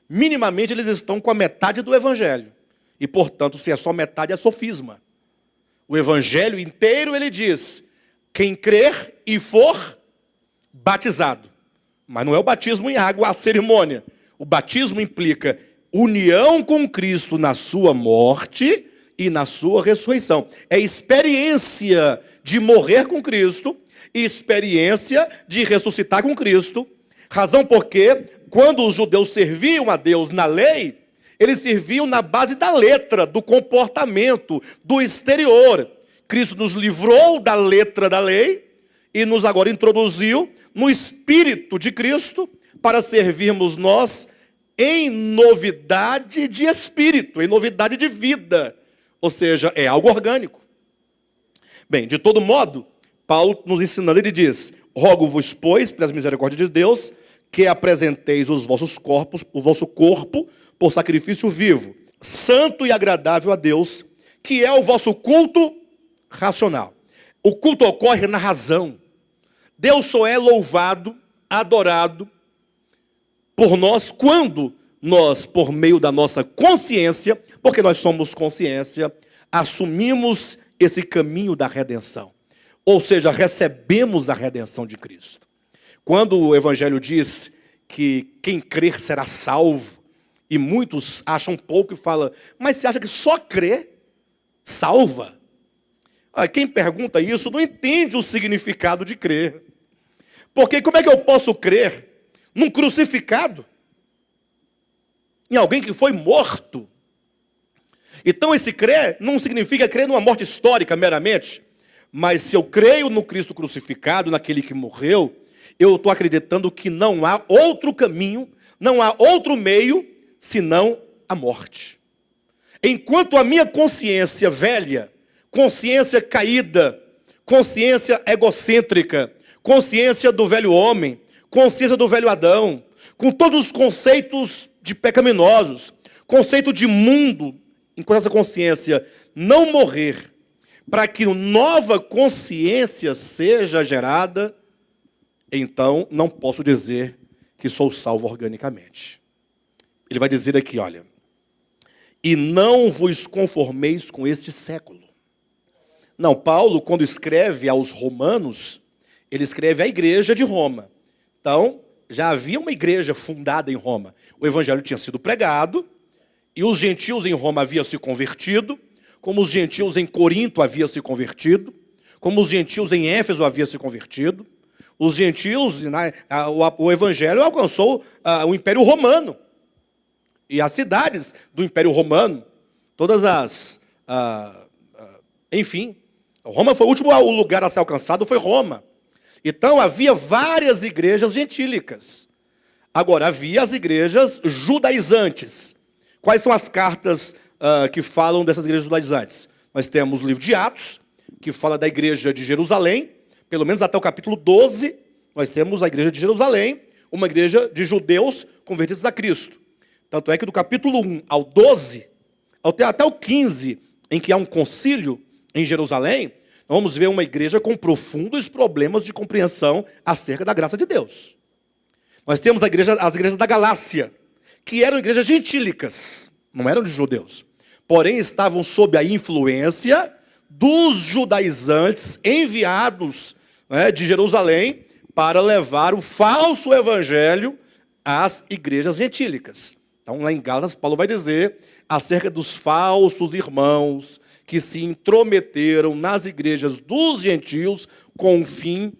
minimamente eles estão com a metade do evangelho. E, portanto, se é só metade, é sofisma. O evangelho inteiro, ele diz, quem crer e for batizado. Mas não é o batismo em água, a cerimônia. O batismo implica união com Cristo na sua morte e na sua ressurreição. É experiência de morrer com Cristo e experiência de ressuscitar com Cristo. Razão porque, quando os judeus serviam a Deus na lei, eles serviam na base da letra, do comportamento, do exterior. Cristo nos livrou da letra da lei e nos agora introduziu no Espírito de Cristo para servirmos nós em novidade de espírito, em novidade de vida. Ou seja, é algo orgânico. Bem, de todo modo, Paulo nos ensinando, ele diz, rogo-vos, pois, pelas misericórdias de Deus, que apresenteis os vossos corpos, o vosso corpo, por sacrifício vivo, santo e agradável a Deus, que é o vosso culto racional. O culto ocorre na razão. Deus só é louvado, adorado por nós quando nós, por meio da nossa consciência, porque nós somos consciência, assumimos esse caminho da redenção. Ou seja, recebemos a redenção de Cristo. Quando o Evangelho diz que quem crer será salvo, e muitos acham pouco e falam, mas você acha que só crer salva? Quem pergunta isso não entende o significado de crer. Porque como é que eu posso crer num crucificado? Em alguém que foi morto? Então esse crer não significa crer numa morte histórica meramente, mas se eu creio no Cristo crucificado, naquele que morreu, eu estou acreditando que não há outro caminho, não há outro meio, senão a morte. Enquanto a minha consciência velha, consciência caída, consciência egocêntrica, consciência do velho homem, consciência do velho Adão, com todos os conceitos de pecaminosos, conceito de mundo, enquanto essa consciência não morrer, para que nova consciência seja gerada, então não posso dizer que sou salvo organicamente. Ele vai dizer aqui, olha, e não vos conformeis com este século. Não, Paulo, quando escreve aos romanos, ele escreve à igreja de Roma. Então, já havia uma igreja fundada em Roma. O evangelho tinha sido pregado, e os gentios em Roma haviam se convertido, como os gentios em Corinto haviam se convertido, como os gentios em Éfeso haviam se convertido. Os gentios, o evangelho alcançou o Império Romano. E as cidades do Império Romano, todas as... enfim, Roma foi o último lugar a ser alcançado, foi Roma. Então havia várias igrejas gentílicas. Agora, havia as igrejas judaizantes. Quais são as cartas que falam dessas igrejas judaizantes? Nós temos o livro de Atos, que fala da igreja de Jerusalém, pelo menos até o capítulo 12, nós temos a igreja de Jerusalém, uma igreja de judeus convertidos a Cristo. Tanto é que do capítulo 1 ao 12, até o 15, em que há um concílio em Jerusalém, nós vamos ver uma igreja com profundos problemas de compreensão acerca da graça de Deus. Nós temos as igrejas da Galácia, que eram igrejas gentílicas, não eram de judeus, porém estavam sob a influência dos judaizantes enviados de Jerusalém para levar o falso evangelho às igrejas gentílicas. Então, lá em Gálatas, Paulo vai dizer acerca dos falsos irmãos que se intrometeram nas igrejas dos gentios com o fim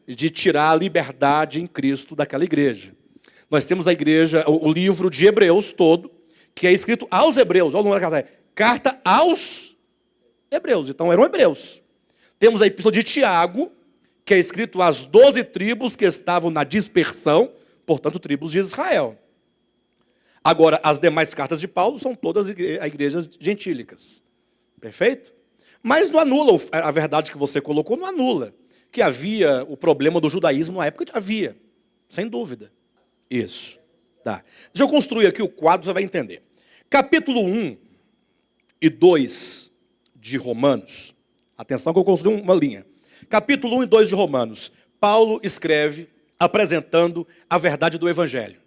de tirar a liberdade em Cristo daquela igreja. Nós temos a igreja, o livro de Hebreus todo, que é escrito aos hebreus. Olha o nome da carta. Carta aos hebreus. Então, eram hebreus. Temos a epístola de Tiago, que é escrito às 12 tribos que estavam na dispersão, portanto, tribos de Israel. Agora, as demais cartas de Paulo são todas igrejas gentílicas. Perfeito? Mas não anula, a verdade que você colocou não anula. Que havia o problema do judaísmo na época, havia, sem dúvida. Isso. Tá. Deixa eu construir aqui o quadro, você vai entender. Capítulo 1 e 2 de Romanos. Atenção que eu construí uma linha. Capítulo 1 e 2 de Romanos. Paulo escreve apresentando a verdade do Evangelho.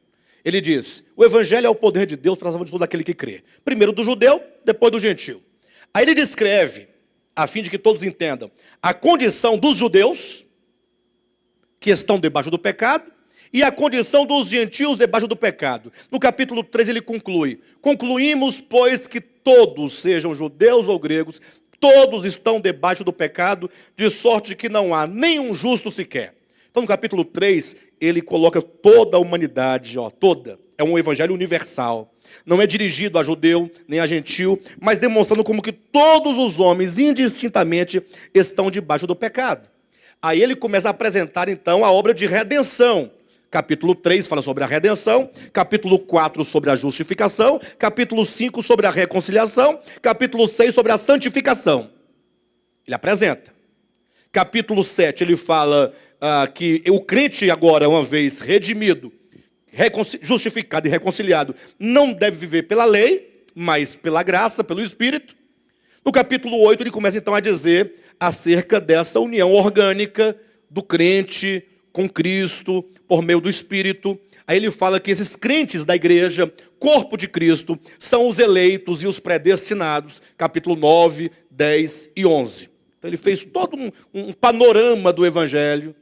Ele diz, o Evangelho é o poder de Deus para a salvação de todo aquele que crê. Primeiro do judeu, depois do gentio. Aí ele descreve, a fim de que todos entendam, a condição dos judeus, que estão debaixo do pecado, e a condição dos gentios debaixo do pecado. No capítulo 3 ele conclui, concluímos, pois, que todos, sejam judeus ou gregos, todos estão debaixo do pecado, de sorte que não há nenhum justo sequer. Então no capítulo 3 ele coloca toda a humanidade, toda, é um evangelho universal. Não é dirigido a judeu, nem a gentil, mas demonstrando como que todos os homens, indistintamente, estão debaixo do pecado. Aí ele começa a apresentar, então, a obra de redenção. Capítulo 3 fala sobre a redenção, capítulo 4 sobre a justificação, capítulo 5 sobre a reconciliação, capítulo 6 sobre a santificação. Ele apresenta. Capítulo 7 ele fala que o crente agora, uma vez redimido, justificado e reconciliado, não deve viver pela lei, mas pela graça, pelo Espírito. No capítulo 8 ele começa então a dizer acerca dessa união orgânica do crente com Cristo, por meio do Espírito. Aí ele fala que esses crentes da igreja, corpo de Cristo, são os eleitos e os predestinados, capítulo 9, 10 e 11. Então ele fez todo um panorama do Evangelho,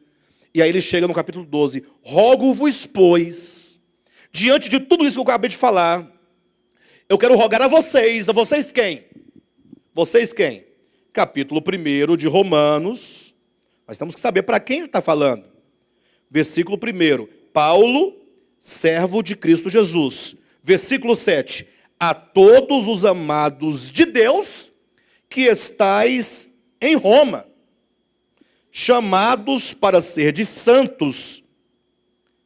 e aí ele chega no capítulo 12, rogo-vos, pois, diante de tudo isso que eu acabei de falar, eu quero rogar a vocês quem? Vocês quem? Capítulo 1 de Romanos, nós temos que saber para quem ele está falando. Versículo 1, Paulo, servo de Cristo Jesus. Versículo 7, a todos os amados de Deus que estais em Roma, chamados para ser de santos.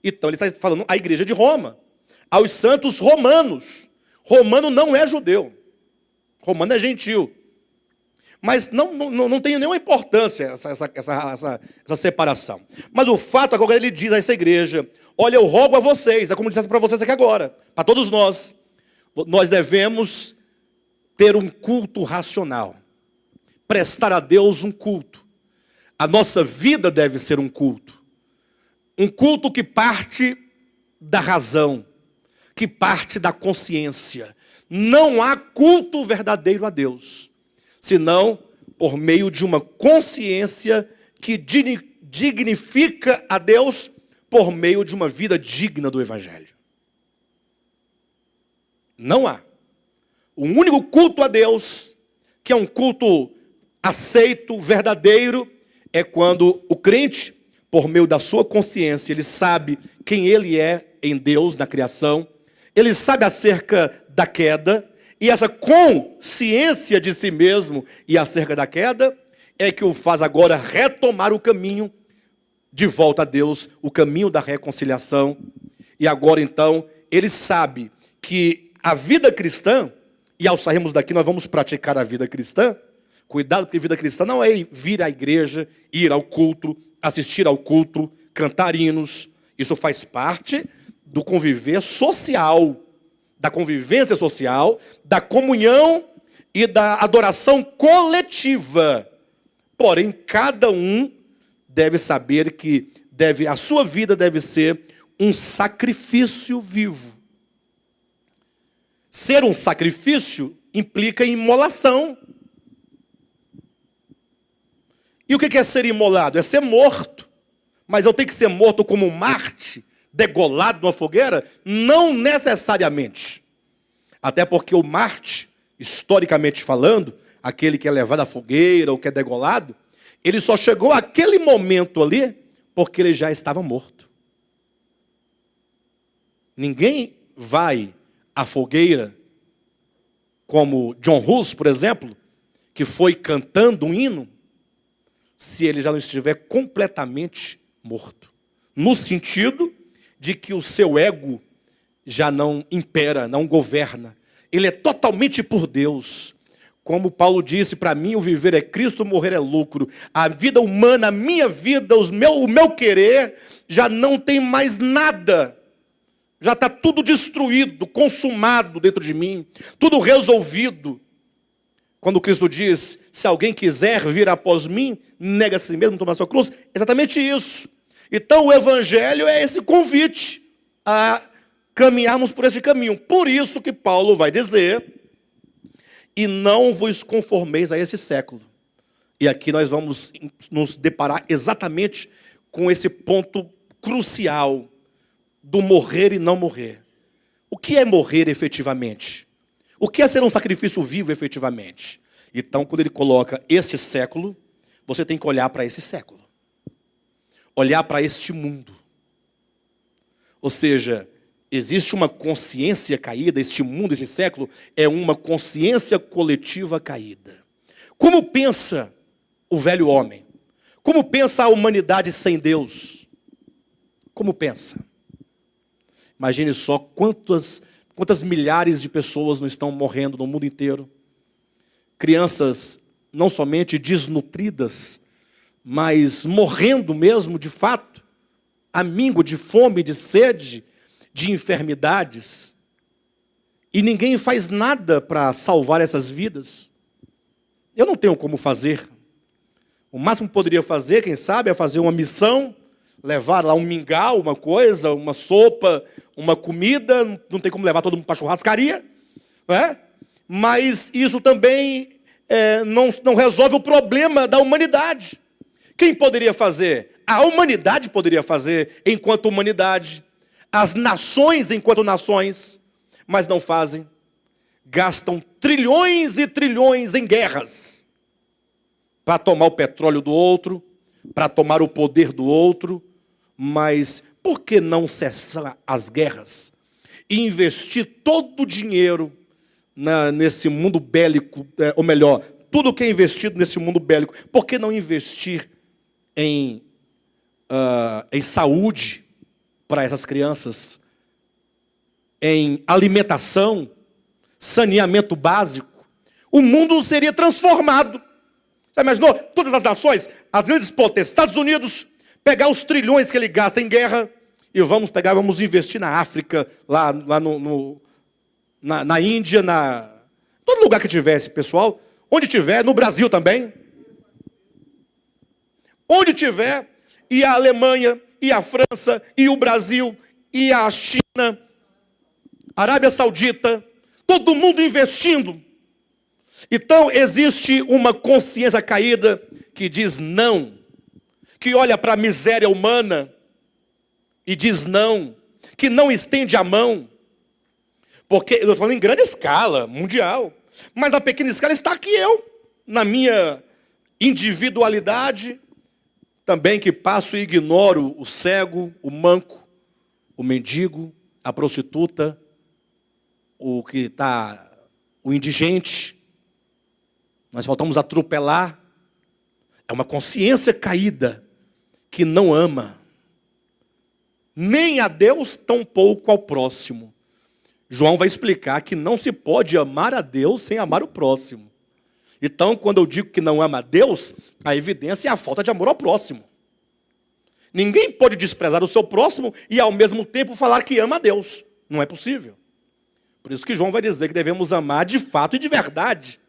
Então ele está falando à igreja de Roma, aos santos romanos. Romano não é judeu, romano é gentil. Mas não tem nenhuma importância essa separação. Mas o fato é que agora ele diz a essa igreja: olha, eu rogo a vocês, é como disse para vocês aqui agora, para todos nós devemos ter um culto racional, prestar a Deus um culto. A nossa vida deve ser um culto que parte da razão, que parte da consciência. Não há culto verdadeiro a Deus, senão por meio de uma consciência que dignifica a Deus por meio de uma vida digna do Evangelho. Não há. O único culto a Deus, que é um culto aceito, verdadeiro, é quando o crente, por meio da sua consciência, ele sabe quem ele é em Deus, na criação, ele sabe acerca da queda, e essa consciência de si mesmo e acerca da queda é que o faz agora retomar o caminho de volta a Deus, o caminho da reconciliação. E agora então ele sabe que a vida cristã, e ao sairmos daqui nós vamos praticar a vida cristã. Cuidado, porque vida cristã não é vir à igreja, ir ao culto, assistir ao culto, cantar hinos. Isso faz parte do conviver social, da convivência social, da comunhão e da adoração coletiva. Porém, cada um deve saber que a sua vida deve ser um sacrifício vivo. Ser um sacrifício implica imolação. E o que é ser imolado? É ser morto. Mas eu tenho que ser morto como um Marte, degolado numa fogueira? Não necessariamente. Até porque o Marte, historicamente falando, aquele que é levado à fogueira ou que é degolado, ele só chegou àquele momento ali porque ele já estava morto. Ninguém vai à fogueira, como John Hus, por exemplo, que foi cantando um hino, se ele já não estiver completamente morto. No sentido de que o seu ego já não impera, não governa. Ele é totalmente por Deus. Como Paulo disse, para mim o viver é Cristo, o morrer é lucro. A vida humana, a minha vida, o meu querer, já não tem mais nada. Já está tudo destruído, consumado dentro de mim, tudo resolvido. Quando Cristo diz, se alguém quiser vir após mim, nega a si mesmo, toma a sua cruz, exatamente isso. Então o Evangelho é esse convite a caminharmos por esse caminho. Por isso que Paulo vai dizer, e não vos conformeis a esse século. E aqui nós vamos nos deparar exatamente com esse ponto crucial do morrer e não morrer. O que é morrer efetivamente? O que é ser um sacrifício vivo efetivamente? Então, quando ele coloca este século, você tem que olhar para esse século. Olhar para este mundo. Ou seja, existe uma consciência caída, este mundo, esse século, é uma consciência coletiva caída. Como pensa o velho homem? Como pensa a humanidade sem Deus? Como pensa? Imagine só quantas milhares de pessoas não estão morrendo no mundo inteiro. Crianças não somente desnutridas, mas morrendo mesmo de fato, à míngua de fome, de sede, de enfermidades. E ninguém faz nada para salvar essas vidas. Eu não tenho como fazer. O máximo que poderia fazer, quem sabe, é fazer uma missão, levar lá um mingau, uma coisa, uma sopa, uma comida, não tem como levar todo mundo para a churrascaria, né? Mas isso também não resolve o problema da humanidade. Quem poderia fazer? A humanidade poderia fazer enquanto humanidade, as nações enquanto nações, mas não fazem. Gastam trilhões e trilhões em guerras para tomar o petróleo do outro, para tomar o poder do outro. Mas por que não cessar as guerras e investir todo o dinheiro nesse mundo bélico, ou melhor, tudo que é investido nesse mundo bélico, por que não investir em saúde para essas crianças, em alimentação, saneamento básico? O mundo seria transformado. Você imaginou? Todas as nações, as grandes potências, Estados Unidos, pegar os trilhões que ele gasta em guerra e vamos investir na África, lá na Índia, todo lugar que tivesse, pessoal, onde tiver, no Brasil também. Onde tiver, e a Alemanha, e a França, e o Brasil, e a China, Arábia Saudita, todo mundo investindo. Então, existe uma consciência caída que diz não, que olha para a miséria humana e diz não, que não estende a mão. Porque, eu estou falando em grande escala, mundial, mas na pequena escala está aqui eu, na minha individualidade, também que passo e ignoro o cego, o manco, o mendigo, a prostituta, o indigente. Nós faltamos atropelar. É uma consciência caída que não ama nem a Deus, tampouco ao próximo. João vai explicar que não se pode amar a Deus sem amar o próximo. Então, quando eu digo que não ama a Deus, a evidência é a falta de amor ao próximo. Ninguém pode desprezar o seu próximo e, ao mesmo tempo, falar que ama a Deus. Não é possível. Por isso que João vai dizer que devemos amar de fato e de verdade.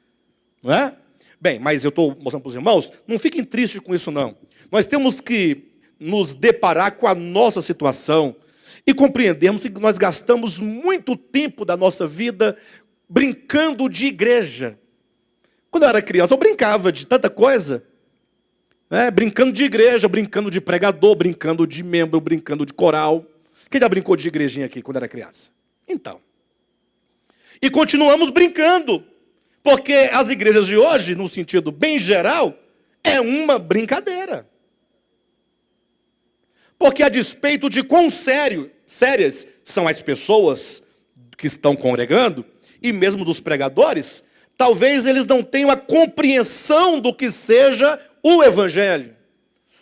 Não é? Bem, mas eu estou mostrando para os irmãos, não fiquem tristes com isso não. Nós temos que nos deparar com a nossa situação e compreendermos que nós gastamos muito tempo da nossa vida brincando de igreja. Quando eu era criança, eu brincava de tanta coisa. Brincando de igreja, brincando de pregador, brincando de membro, brincando de coral. Quem já brincou de igrejinha aqui quando era criança? Então. E continuamos brincando. Porque as igrejas de hoje, no sentido bem geral, é uma brincadeira. Porque a despeito de quão sérias são as pessoas que estão congregando, e mesmo dos pregadores, talvez eles não tenham a compreensão do que seja o Evangelho.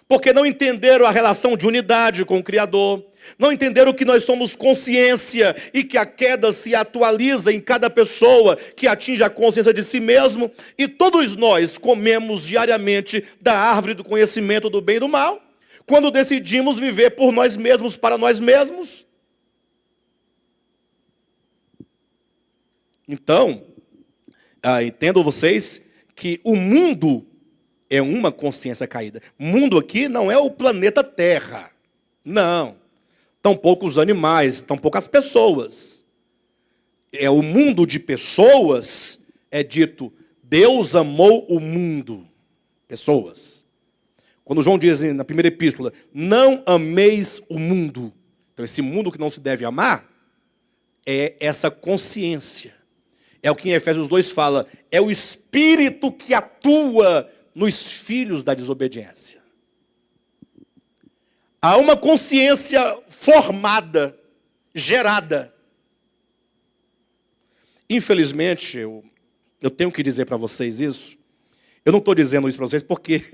Porque não entenderam a relação de unidade com o Criador, não entenderam que nós somos consciência e que a queda se atualiza em cada pessoa que atinge a consciência de si mesmo, e todos nós comemos diariamente da árvore do conhecimento do bem e do mal, quando decidimos viver por nós mesmos, para nós mesmos. Então, entendam vocês que o mundo é uma consciência caída. Mundo aqui não é o planeta Terra. Não. Tampouco os animais, tampouco as pessoas. É o mundo de pessoas, é dito, Deus amou o mundo. Pessoas. Quando João diz na primeira epístola, não ameis o mundo. Então esse mundo que não se deve amar, é essa consciência. É o que em Efésios 2 fala, é o Espírito que atua nos filhos da desobediência. Há uma consciência formada, gerada. Infelizmente, eu tenho que dizer para vocês isso. Eu não estou dizendo isso para vocês porque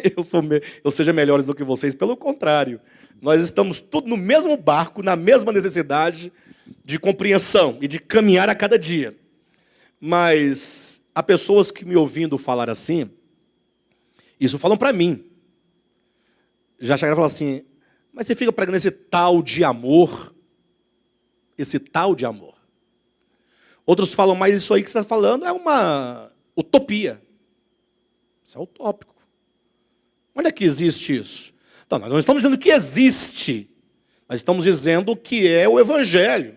eu seja melhores do que vocês. Pelo contrário, nós estamos todos no mesmo barco, na mesma necessidade de compreensão e de caminhar a cada dia. Mas há pessoas que me ouvindo falar assim, isso falam para mim. Já chegaram e falaram assim, mas você fica pregando esse tal de amor. Esse tal de amor. Outros falam, mas isso aí que você está falando é uma utopia. Isso é utópico. Onde é que existe isso? Então, nós não estamos dizendo que existe. Nós estamos dizendo que é o Evangelho.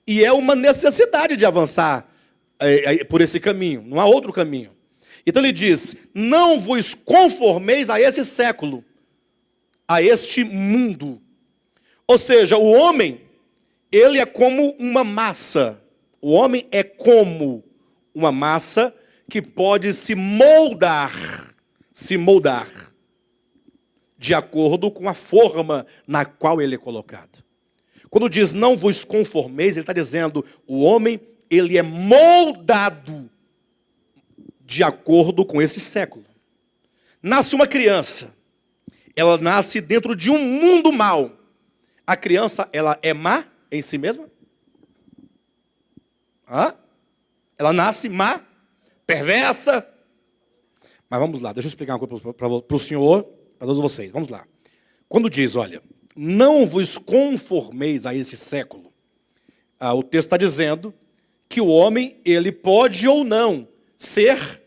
E é uma necessidade de avançar por esse caminho. Não há outro caminho. Então ele diz, não vos conformeis a esse século, a este mundo. Ou seja, o homem, ele é como uma massa. O homem é como uma massa que pode se moldar de acordo com a forma na qual ele é colocado. Quando diz não vos conformeis, ele está dizendo, o homem ele é moldado de acordo com esse século. Nasce uma criança, ela nasce dentro de um mundo mau. A criança, ela é má em si mesma? Ela nasce má, perversa. Mas vamos lá, deixa eu explicar uma coisa para o senhor, para todos vocês. Vamos lá. Quando diz, olha, não vos conformeis a este século, o texto está dizendo que o homem, ele pode ou não ser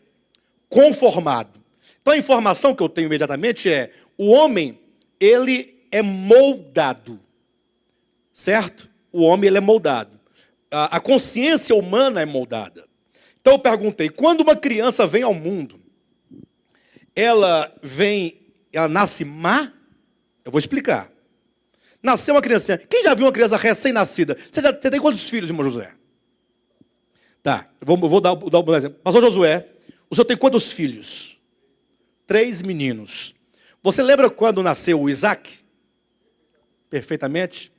conformado. Então a informação que eu tenho imediatamente é, o homem, ele é moldado, certo? O homem, ele é moldado. A consciência humana é moldada. Então eu perguntei, quando uma criança vem ao mundo, ela nasce má? Eu vou explicar. Nasceu uma criancinha. Quem já viu uma criança recém-nascida? Você tem quantos filhos, irmão José? Tá, eu vou dar um exemplo. Pastor Josué, o senhor tem quantos filhos? 3 meninos. Você lembra quando nasceu o Isaac? Perfeitamente.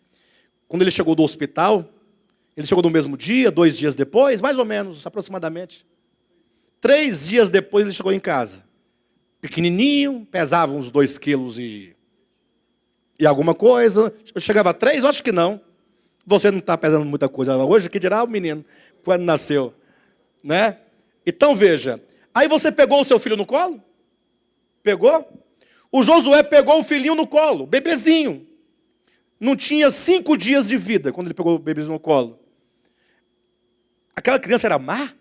Quando ele chegou do hospital, ele chegou no mesmo dia, 2 dias depois, mais ou menos, aproximadamente. 3 dias depois ele chegou em casa. Pequenininho, pesava uns 2 quilos e alguma coisa. Eu chegava a 3, eu acho que não. Você não está pesando muita coisa hoje, que dirá o menino, quando nasceu. Né? Então veja, aí você pegou o seu filho no colo? Pegou? O Josué pegou o filhinho no colo, bebezinho. Não tinha 5 dias de vida quando ele pegou o bebezinho no colo. Aquela criança era má?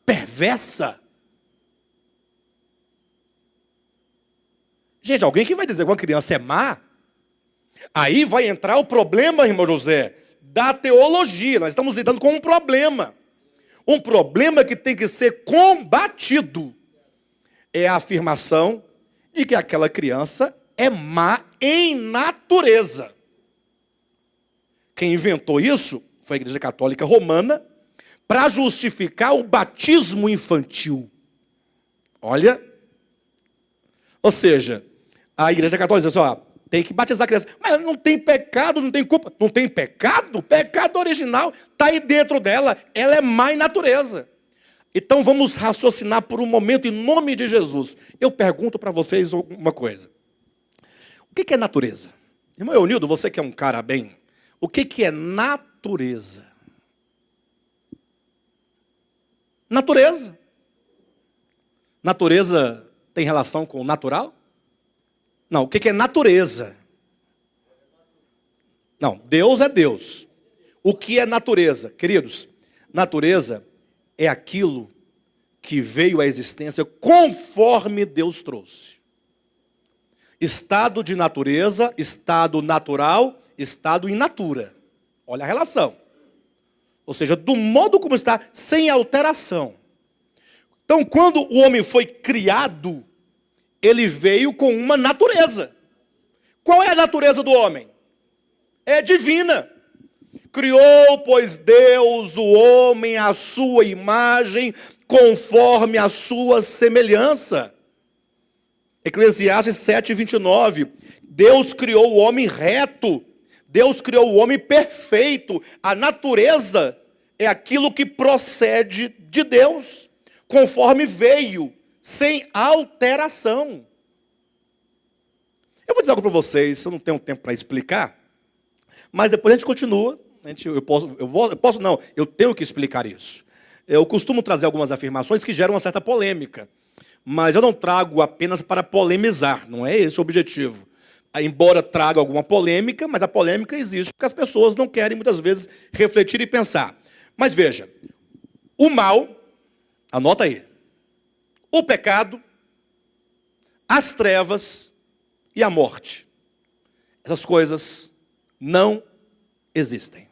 Perversa? Gente, alguém que vai dizer que uma criança é má? Aí vai entrar o problema, irmão José, da teologia. Nós estamos lidando com um problema. Um problema que tem que ser combatido. É a afirmação de que aquela criança é má em natureza. Quem inventou isso foi a Igreja Católica Romana para justificar o batismo infantil. Olha. Ou seja, a Igreja Católica diz assim, tem que batizar a criança. Mas não tem pecado, não tem culpa. Não tem pecado? O pecado original está aí dentro dela. Ela é má em natureza. Então vamos raciocinar por um momento em nome de Jesus. Eu pergunto para vocês uma coisa. O que é natureza? Irmão Eunildo, você que é um cara bem... O que é natureza? Natureza. Natureza tem relação com natural? Não, o que é natureza? Não, Deus é Deus. O que é natureza? Queridos, natureza é aquilo que veio à existência conforme Deus trouxe. Estado de natureza, estado natural, estado in natura. Olha a relação. Ou seja, do modo como está, sem alteração. Então, quando o homem foi criado, ele veio com uma natureza. Qual é a natureza do homem? É divina. Criou, pois, Deus o homem à sua imagem, conforme a sua semelhança. Eclesiastes 7:29. Deus criou o homem reto. Deus criou o homem perfeito. A natureza é aquilo que procede de Deus, conforme veio, sem alteração. Eu vou dizer algo para vocês, eu não tenho tempo para explicar, mas depois a gente continua. Eu tenho que explicar isso. Eu costumo trazer algumas afirmações que geram uma certa polêmica, mas eu não trago apenas para polemizar, não é esse o objetivo. Embora traga alguma polêmica, mas a polêmica existe porque as pessoas não querem muitas vezes refletir e pensar. Mas veja, o mal, anota aí, o pecado, as trevas e a morte. Essas coisas não existem.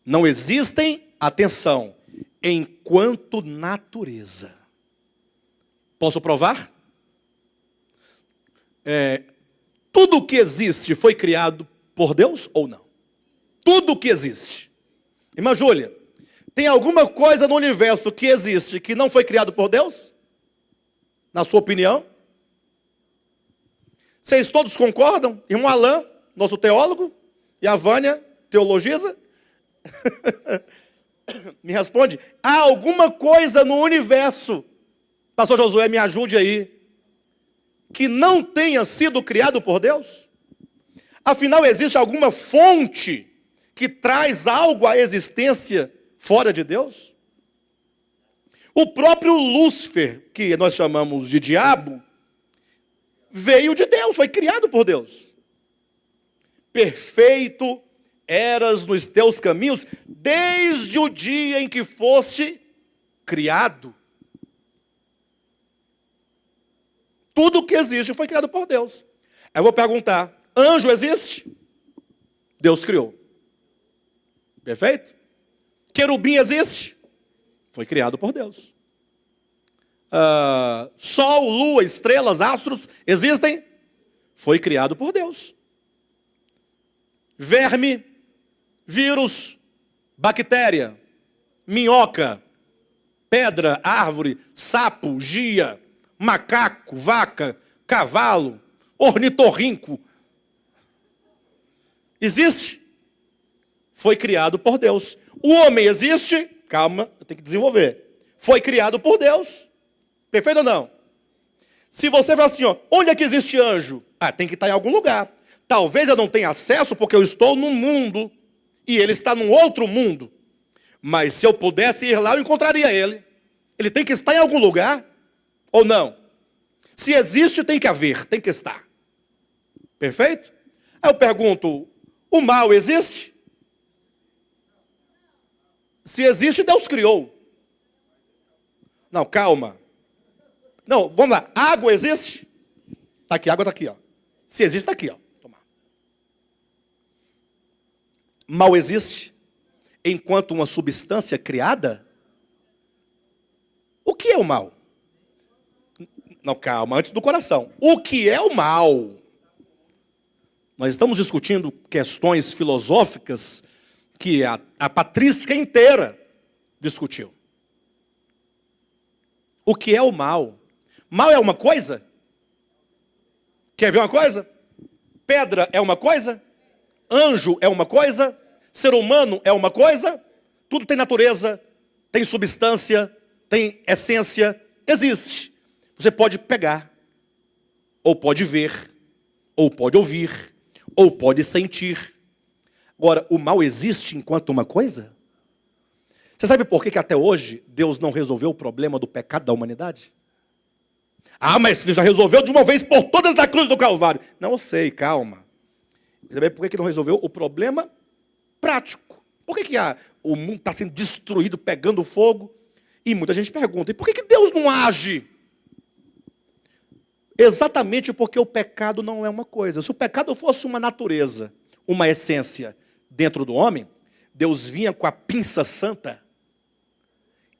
Não existem, atenção, enquanto natureza. Posso provar? Tudo o que existe foi criado por Deus ou não? Tudo o que existe. Irmã Júlia, tem alguma coisa no universo que existe que não foi criado por Deus? Na sua opinião? Vocês todos concordam? Irmão Alain, nosso teólogo, e a Vânia, teologiza? Me responde. Há alguma coisa no universo, pastor Josué, me ajude aí, que não tenha sido criado por Deus? Afinal, existe alguma fonte que traz algo à existência fora de Deus? O próprio Lúcifer, que nós chamamos de diabo, veio de Deus, foi criado por Deus. Perfeito eras nos teus caminhos, desde o dia em que foste criado. Tudo que existe foi criado por Deus. Eu vou perguntar, anjo existe? Deus criou. Perfeito? Querubim existe? Foi criado por Deus. Sol, lua, estrelas, astros existem? Foi criado por Deus. Verme, vírus, bactéria, minhoca, pedra, árvore, sapo, gia, macaco, vaca, cavalo, ornitorrinco. Existe? Foi criado por Deus. O homem existe? Calma, eu tenho que desenvolver. Foi criado por Deus. Perfeito ou não? Se você falar assim, ó, onde é que existe anjo? Tem que estar em algum lugar. Talvez eu não tenha acesso porque eu estou num mundo e ele está num outro mundo. Mas se eu pudesse ir lá, eu encontraria ele. Ele tem que estar em algum lugar ou não? Se existe, tem que haver, tem que estar. Perfeito? Aí eu pergunto, o mal existe? Se existe, Deus criou. Não, calma. Não, vamos lá. Água existe? Está aqui, a água está aqui, ó. Se existe, está aqui, ó. Tomar. Mal existe? Enquanto uma substância criada? O que é o mal? Não, calma, antes do coração. O que é o mal? Nós estamos discutindo questões filosóficas que a patrística inteira discutiu. O que é o mal? Mal é uma coisa? Quer ver uma coisa? Pedra é uma coisa? Anjo é uma coisa? Ser humano é uma coisa? Tudo tem natureza, tem substância, tem essência, existe. Você pode pegar, ou pode ver, ou pode ouvir, ou pode sentir. Agora, o mal existe enquanto uma coisa? Você sabe por que até hoje Deus não resolveu o problema do pecado da humanidade? Mas ele já resolveu de uma vez por todas na cruz do Calvário. Não, eu sei, calma. Você sabe por que não resolveu o problema prático? Por que o mundo está sendo destruído, pegando fogo? E muita gente pergunta, e por que Deus não age? Exatamente porque o pecado não é uma coisa. Se o pecado fosse uma natureza, uma essência dentro do homem, Deus vinha com a pinça santa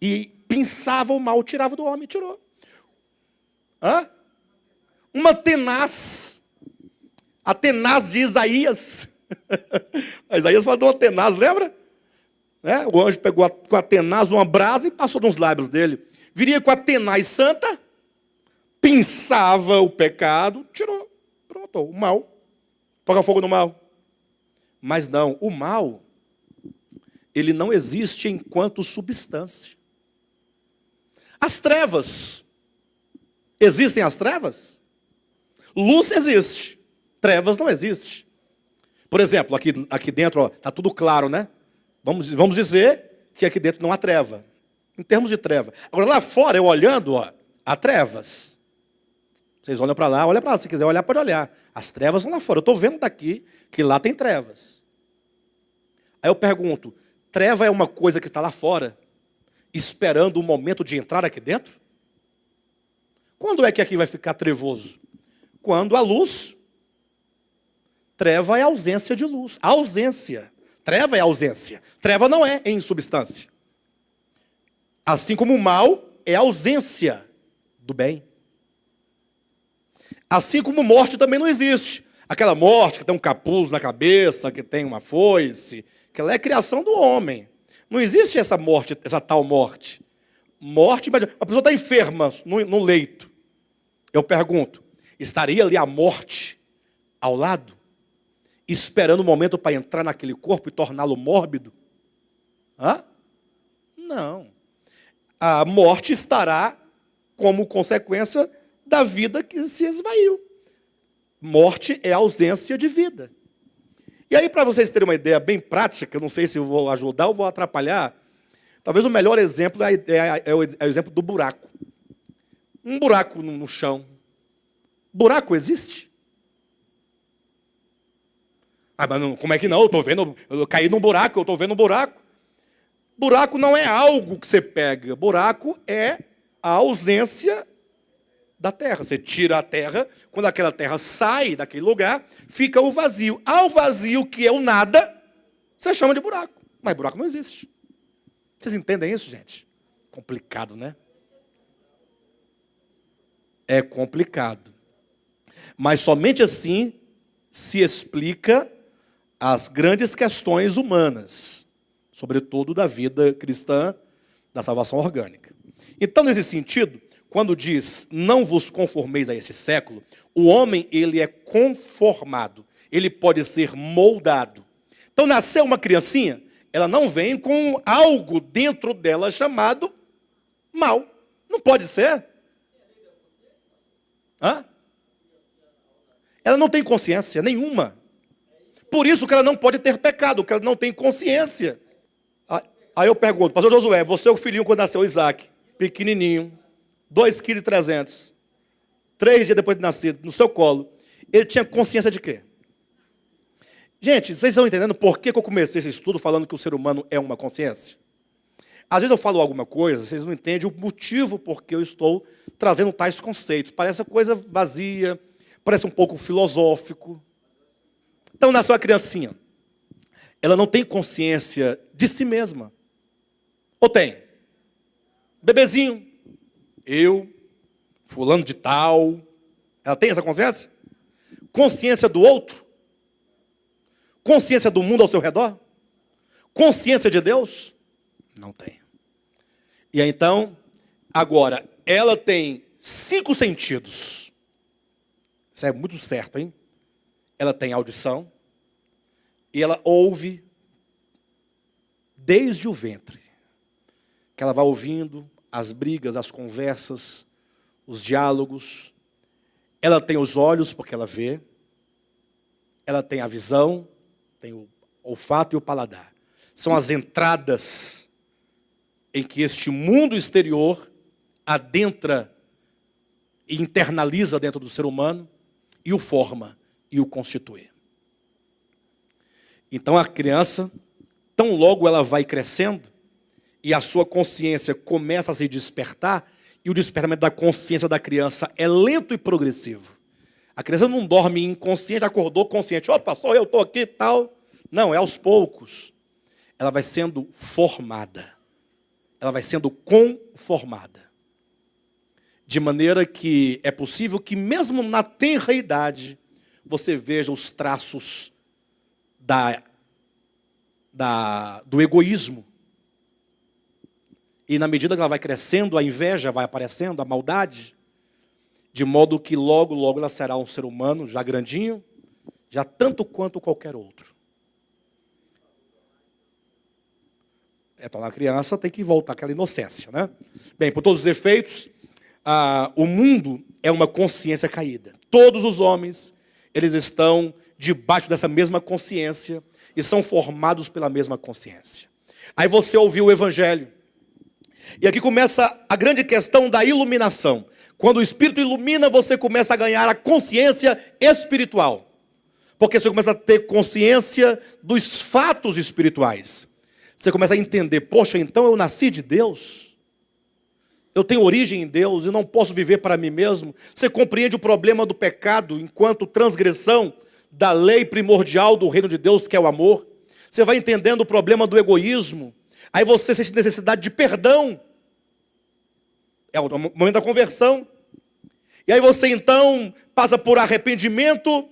e pinçava o mal, tirava do homem, tirou. Uma tenaz, a tenaz de Isaías. A Isaías falou de uma tenaz, lembra? O anjo pegou com a tenaz uma brasa e passou nos lábios dele. Viria com a tenaz santa, pinçava o pecado, tirou, pronto, o mal. Toca fogo no mal. Mas não, o mal, ele não existe enquanto substância. As trevas, existem as trevas? Luz existe, trevas não existe. Por exemplo, aqui dentro está tudo claro, né? Vamos dizer que aqui dentro não há treva, em termos de treva. Agora lá fora, eu olhando, há trevas. Vocês olham para lá, se quiser olhar, pode olhar. As trevas vão lá fora. Eu estou vendo daqui que lá tem trevas. Aí eu pergunto, treva é uma coisa que está lá fora, esperando o momento de entrar aqui dentro? Quando é que aqui vai ficar trevoso? Quando a luz, treva é ausência de luz. Ausência. Treva é ausência. Treva não é em substância. Assim como o mal é ausência do bem. Assim como morte também não existe. Aquela morte que tem um capuz na cabeça, que tem uma foice, que ela é criação do homem. Não existe essa morte, essa tal morte. Morte, a pessoa está enferma no leito. Eu pergunto, estaria ali a morte ao lado, esperando o momento para entrar naquele corpo e torná-lo mórbido? Hã? Não. A morte estará como consequência da vida que se esvaiu. Morte é ausência de vida. E aí, para vocês terem uma ideia bem prática, eu não sei se eu vou ajudar ou vou atrapalhar, talvez o melhor exemplo é o exemplo do buraco. Um buraco no chão. Buraco existe? Ah, mas não, como é que não? Eu caí num buraco, eu estou vendo um buraco. Buraco não é algo que você pega. Buraco é a ausência da terra. Você tira a terra, quando aquela terra sai daquele lugar, fica o vazio. Ao vazio, que é o nada, você chama de buraco. Mas buraco não existe. Vocês entendem isso, gente? Complicado, né? É complicado. Mas somente assim se explica as grandes questões humanas, sobretudo da vida cristã, da salvação orgânica. Então, nesse sentido, quando diz, não vos conformeis a esse século, o homem, ele é conformado, ele pode ser moldado. Então, nasceu uma criancinha, ela não vem com algo dentro dela chamado mal. Não pode ser. Hã? Ela não tem consciência nenhuma. Por isso que ela não pode ter pecado, porque ela não tem consciência. Aí eu pergunto, pastor Josué, você é o filhinho quando nasceu Isaac, pequenininho, 2,3 kg, 3 dias depois de nascido, no seu colo. Ele tinha consciência de quê? Gente, vocês estão entendendo por que eu comecei esse estudo falando que o ser humano é uma consciência? Às vezes eu falo alguma coisa, vocês não entendem o motivo por que eu estou trazendo tais conceitos. Parece uma coisa vazia, parece um pouco filosófico. Então nasceu a criancinha. Ela não tem consciência de si mesma. Ou tem? Bebezinho. Eu, fulano de tal. Ela tem essa consciência? Consciência do outro? Consciência do mundo ao seu redor? Consciência de Deus? Não tem. E aí, então, agora, ela tem 5 sentidos. Isso é muito certo, hein? Ela tem audição. E ela ouve desde o ventre. Que ela vai ouvindo as brigas, as conversas, os diálogos. Ela tem os olhos, porque ela vê. Ela tem a visão, tem o olfato e o paladar. São as entradas em que este mundo exterior adentra e internaliza dentro do ser humano e o forma e o constitui. Então a criança, tão logo ela vai crescendo e a sua consciência começa a se despertar, e o despertamento da consciência da criança é lento e progressivo. A criança não dorme inconsciente, acordou consciente. Opa, só eu estou aqui e tal. Não, é aos poucos. Ela vai sendo formada. Ela vai sendo conformada. De maneira que é possível que mesmo na tenra idade, você veja os traços do egoísmo. E na medida que ela vai crescendo, a inveja vai aparecendo, a maldade, de modo que logo, logo ela será um ser humano, já grandinho, já tanto quanto qualquer outro. Então a criança tem que voltar àquela inocência, né? Bem, por todos os efeitos, o mundo é uma consciência caída. Todos os homens, eles estão debaixo dessa mesma consciência e são formados pela mesma consciência. Aí você ouviu o Evangelho. E aqui começa a grande questão da iluminação. Quando o Espírito ilumina, você começa a ganhar a consciência espiritual. Porque você começa a ter consciência dos fatos espirituais. Você começa a entender, poxa, então eu nasci de Deus. Eu tenho origem em Deus e não posso viver para mim mesmo. Você compreende o problema do pecado enquanto transgressão da lei primordial do reino de Deus, que é o amor. Você vai entendendo o problema do egoísmo. Aí você sente necessidade de perdão. É o momento da conversão. E aí você então passa por arrependimento.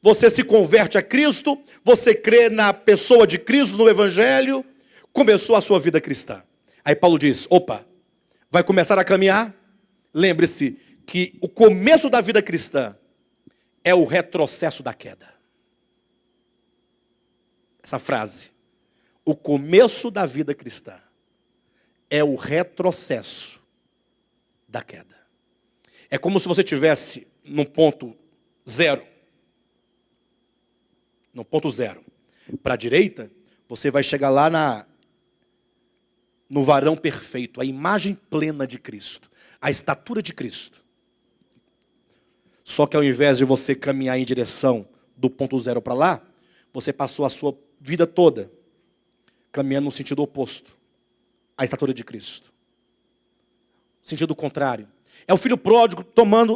Você se converte a Cristo. Você crê na pessoa de Cristo, no Evangelho. Começou a sua vida cristã. Aí Paulo diz, opa, vai começar a caminhar? Lembre-se que o começo da vida cristã é o retrocesso da queda. Essa frase. O começo da vida cristã é o retrocesso da queda. É como se você estivesse no ponto zero. No ponto zero. Para a direita, você vai chegar lá no varão perfeito, a imagem plena de Cristo, a estatura de Cristo. Só que ao invés de você caminhar em direção do ponto zero para lá, você passou a sua vida toda caminhando no sentido oposto à estatura de Cristo. Sentido contrário. É o filho pródigo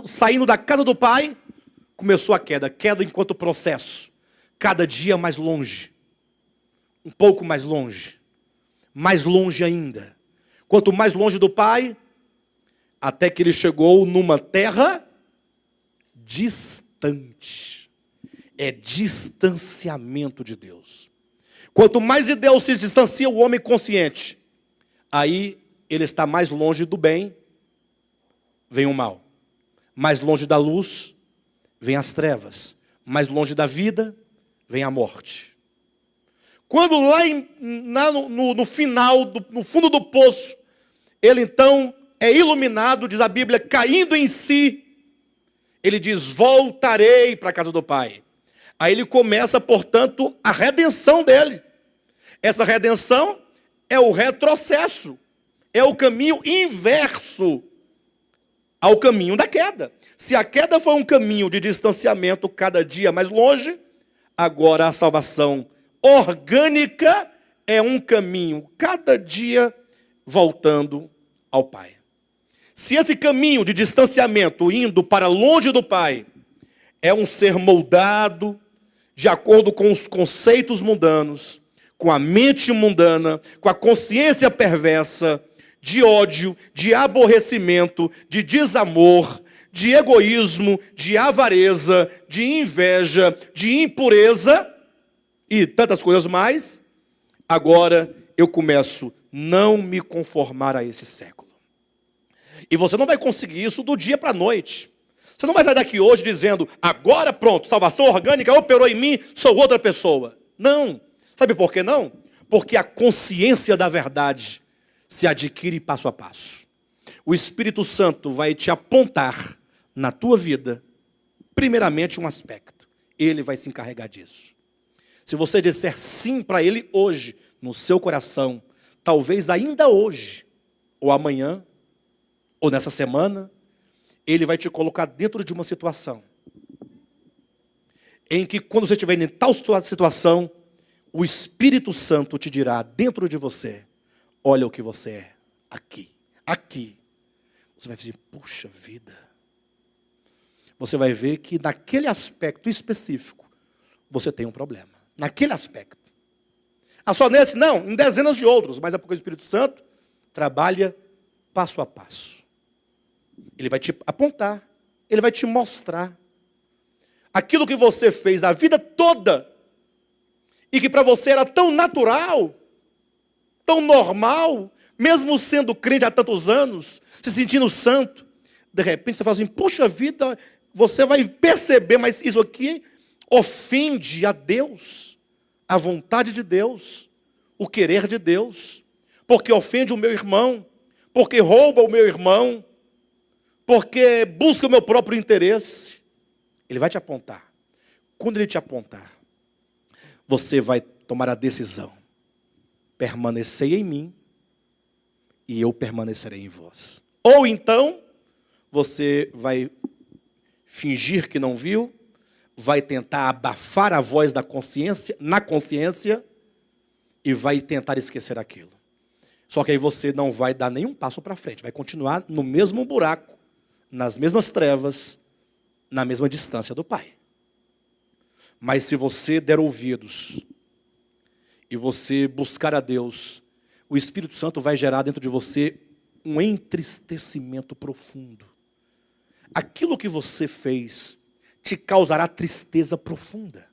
saindo da casa do pai, começou a queda. Queda enquanto processo. Cada dia mais longe. Um pouco mais longe. Mais longe ainda. Quanto mais longe do pai, até que ele chegou numa terra distante. É distanciamento de Deus. Quanto mais de Deus se distancia o homem consciente, aí ele está mais longe do bem, vem o mal. Mais longe da luz, vem as trevas. Mais longe da vida, vem a morte. Quando lá no final, no fundo do poço, ele então é iluminado, diz a Bíblia, caindo em si, ele diz, voltarei para a casa do Pai. Aí ele começa, portanto, a redenção dele. Essa redenção é o retrocesso, é o caminho inverso ao caminho da queda. Se a queda foi um caminho de distanciamento cada dia mais longe, agora a salvação orgânica é um caminho cada dia voltando ao Pai. Se esse caminho de distanciamento indo para longe do Pai é um ser moldado de acordo com os conceitos mundanos, com a mente mundana, com a consciência perversa, de ódio, de aborrecimento, de desamor, de egoísmo, de avareza, de inveja, de impureza e tantas coisas mais, agora eu começo a não me conformar a esse século. E você não vai conseguir isso do dia para a noite. Você não vai sair daqui hoje dizendo, agora pronto, salvação orgânica operou em mim, sou outra pessoa. Não. Sabe por que não? Porque a consciência da verdade se adquire passo a passo. O Espírito Santo vai te apontar na tua vida, primeiramente um aspecto. Ele vai se encarregar disso. Se você disser sim para Ele hoje, no seu coração, talvez ainda hoje, ou amanhã, ou nessa semana, Ele vai te colocar dentro de uma situação em que quando você estiver em tal situação, o Espírito Santo te dirá dentro de você, olha o que você é, aqui. Você vai dizer, puxa vida. Você vai ver que naquele aspecto específico, você tem um problema. Naquele aspecto. Ah, só nesse? Não, em dezenas de outros. Mas é porque o Espírito Santo trabalha passo a passo. Ele vai te apontar, ele vai te mostrar. Aquilo que você fez a vida toda, e que para você era tão natural, tão normal, mesmo sendo crente há tantos anos, se sentindo santo, de repente você fala assim, puxa vida, você vai perceber, mas isso aqui ofende a Deus, a vontade de Deus, o querer de Deus, porque ofende o meu irmão, porque rouba o meu irmão, porque busca o meu próprio interesse. Ele vai te apontar. Quando ele te apontar, você vai tomar a decisão. Permanecei em mim e eu permanecerei em vós. Ou então, você vai fingir que não viu, vai tentar abafar a voz da consciência, na consciência, e vai tentar esquecer aquilo. Só que aí você não vai dar nenhum passo para frente, vai continuar no mesmo buraco, nas mesmas trevas, na mesma distância do Pai. Mas se você der ouvidos e você buscar a Deus, o Espírito Santo vai gerar dentro de você um entristecimento profundo. Aquilo que você fez te causará tristeza profunda.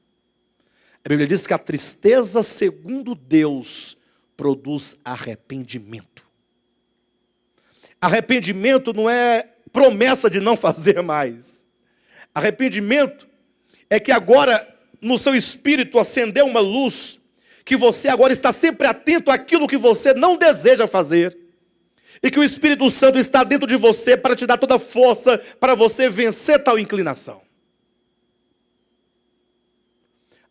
A Bíblia diz que a tristeza, segundo Deus, produz arrependimento. Arrependimento não é promessa de não fazer mais. Arrependimento é que agora no seu espírito acendeu uma luz que você agora está sempre atento àquilo que você não deseja fazer. E que o Espírito Santo está dentro de você para te dar toda a força para você vencer tal inclinação.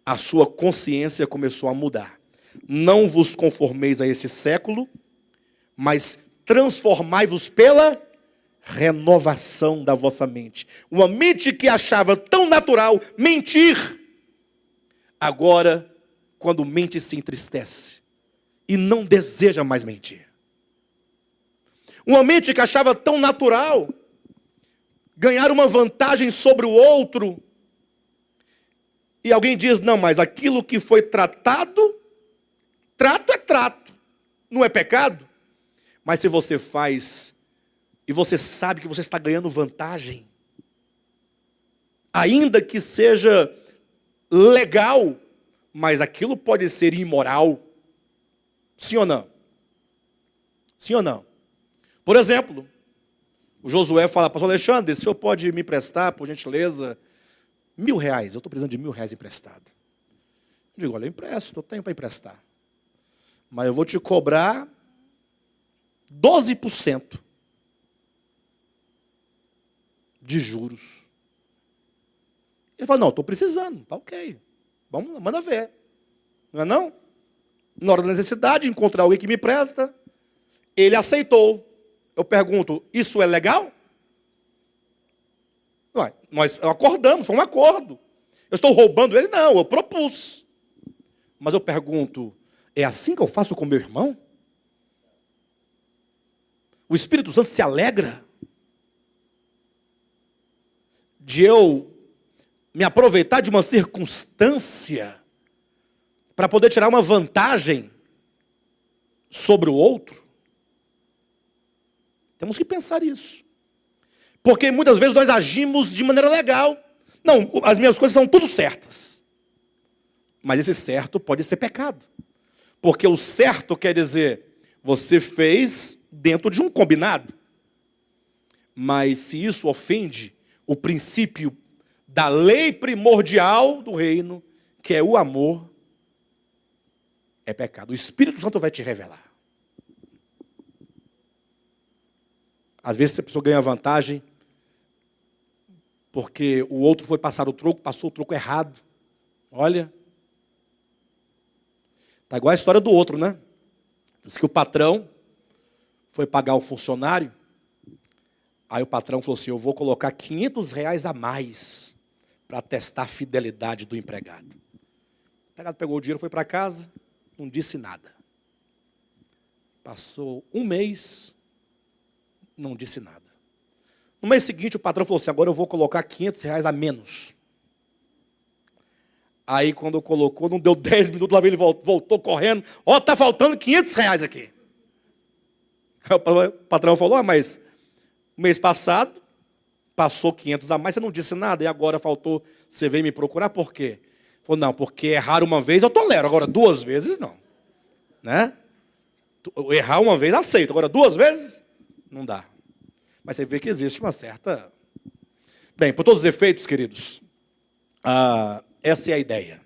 A sua consciência começou a mudar. Não vos conformeis a este século, mas transformai-vos pela renovação da vossa mente. Uma mente que achava tão natural mentir, agora, quando mente, se entristece e não deseja mais mentir. Uma mente que achava tão natural ganhar uma vantagem sobre o outro, e alguém diz, não, mas aquilo que foi tratado, trato é trato, não é pecado. Mas se você faz, e você sabe que você está ganhando vantagem, ainda que seja legal, mas aquilo pode ser imoral. Sim ou não? Sim ou não? Por exemplo, o Josué fala, pastor Alexandre, o senhor pode me emprestar, por gentileza, R$1.000, eu estou precisando de R$1.000 emprestado. Eu digo, olha, eu empresto, eu tenho para emprestar. Mas eu vou te cobrar 12% de juros. Ele fala, não, estou precisando, tá ok. Vamos lá, manda ver. Não é não? Na hora da necessidade, encontrar alguém que me presta, ele aceitou. Eu pergunto, isso é legal? Ué, nós acordamos, foi um acordo. Eu estou roubando ele? Não, eu propus. Mas eu pergunto, é assim que eu faço com meu irmão? O Espírito Santo se alegra de eu me aproveitar de uma circunstância para poder tirar uma vantagem sobre o outro? Temos que pensar isso. Porque muitas vezes nós agimos de maneira legal. Não, as minhas coisas são tudo certas. Mas esse certo pode ser pecado. Porque o certo quer dizer, você fez dentro de um combinado. Mas se isso ofende o princípio da lei primordial do reino, que é o amor, é pecado. O Espírito Santo vai te revelar. Às vezes a pessoa ganha vantagem porque o outro foi passar o troco, passou o troco errado. Olha. Está igual a história do outro, né? Diz que o patrão foi pagar o funcionário. Aí o patrão falou assim, eu vou colocar R$500 a mais para testar a fidelidade do empregado. O empregado pegou o dinheiro, foi para casa, não disse nada. Passou um mês, não disse nada. No mês seguinte, o patrão falou assim, agora eu vou colocar R$500 a menos. Aí, quando colocou, não deu 10 minutos, lá ele voltou correndo. Ó, tá faltando R$500 aqui. Aí o patrão falou, mas o mês passado, passou 500 a mais, você não disse nada, e agora faltou, você veio me procurar, por quê? Falou, não, porque errar uma vez eu tolero, agora 2 vezes não. Né? Errar uma vez aceito, agora 2 vezes, não dá. Mas você vê que existe uma certa... Bem, por todos os efeitos, queridos, essa é a ideia.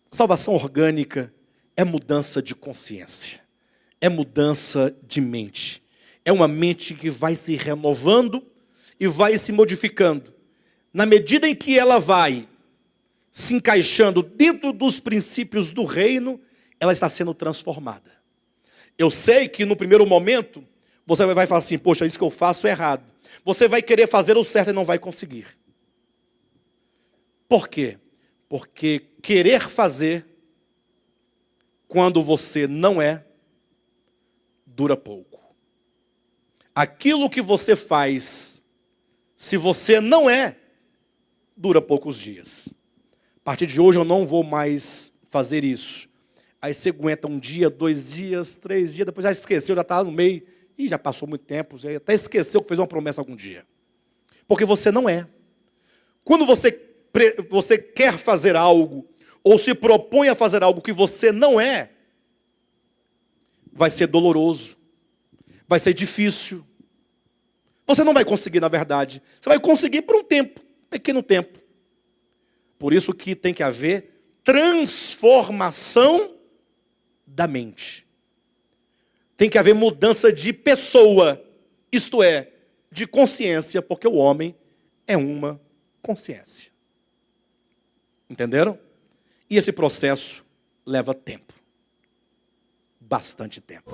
Salvação orgânica é mudança de consciência, é mudança de mente. É uma mente que vai se renovando e vai se modificando. Na medida em que ela vai se encaixando dentro dos princípios do reino, ela está sendo transformada. Eu sei que no primeiro momento, você vai falar assim, poxa, isso que eu faço é errado. Você vai querer fazer o certo e não vai conseguir. Por quê? Porque querer fazer, quando você não é, dura pouco. Aquilo que você faz, se você não é, dura poucos dias. A partir de hoje eu não vou mais fazer isso. Aí você aguenta 1 dia, 2 dias, 3 dias, depois já esqueceu, já está no meio, e já passou muito tempo, você até esqueceu que fez uma promessa algum dia. Porque você não é. Quando você quer fazer algo, ou se propõe a fazer algo que você não é, vai ser doloroso, vai ser difícil. Você não vai conseguir, na verdade. Você vai conseguir por um tempo, um pequeno tempo. Por isso que tem que haver transformação da mente. Tem que haver mudança de pessoa, isto é, de consciência, porque o homem é uma consciência. Entenderam? E esse processo leva tempo. Bastante tempo.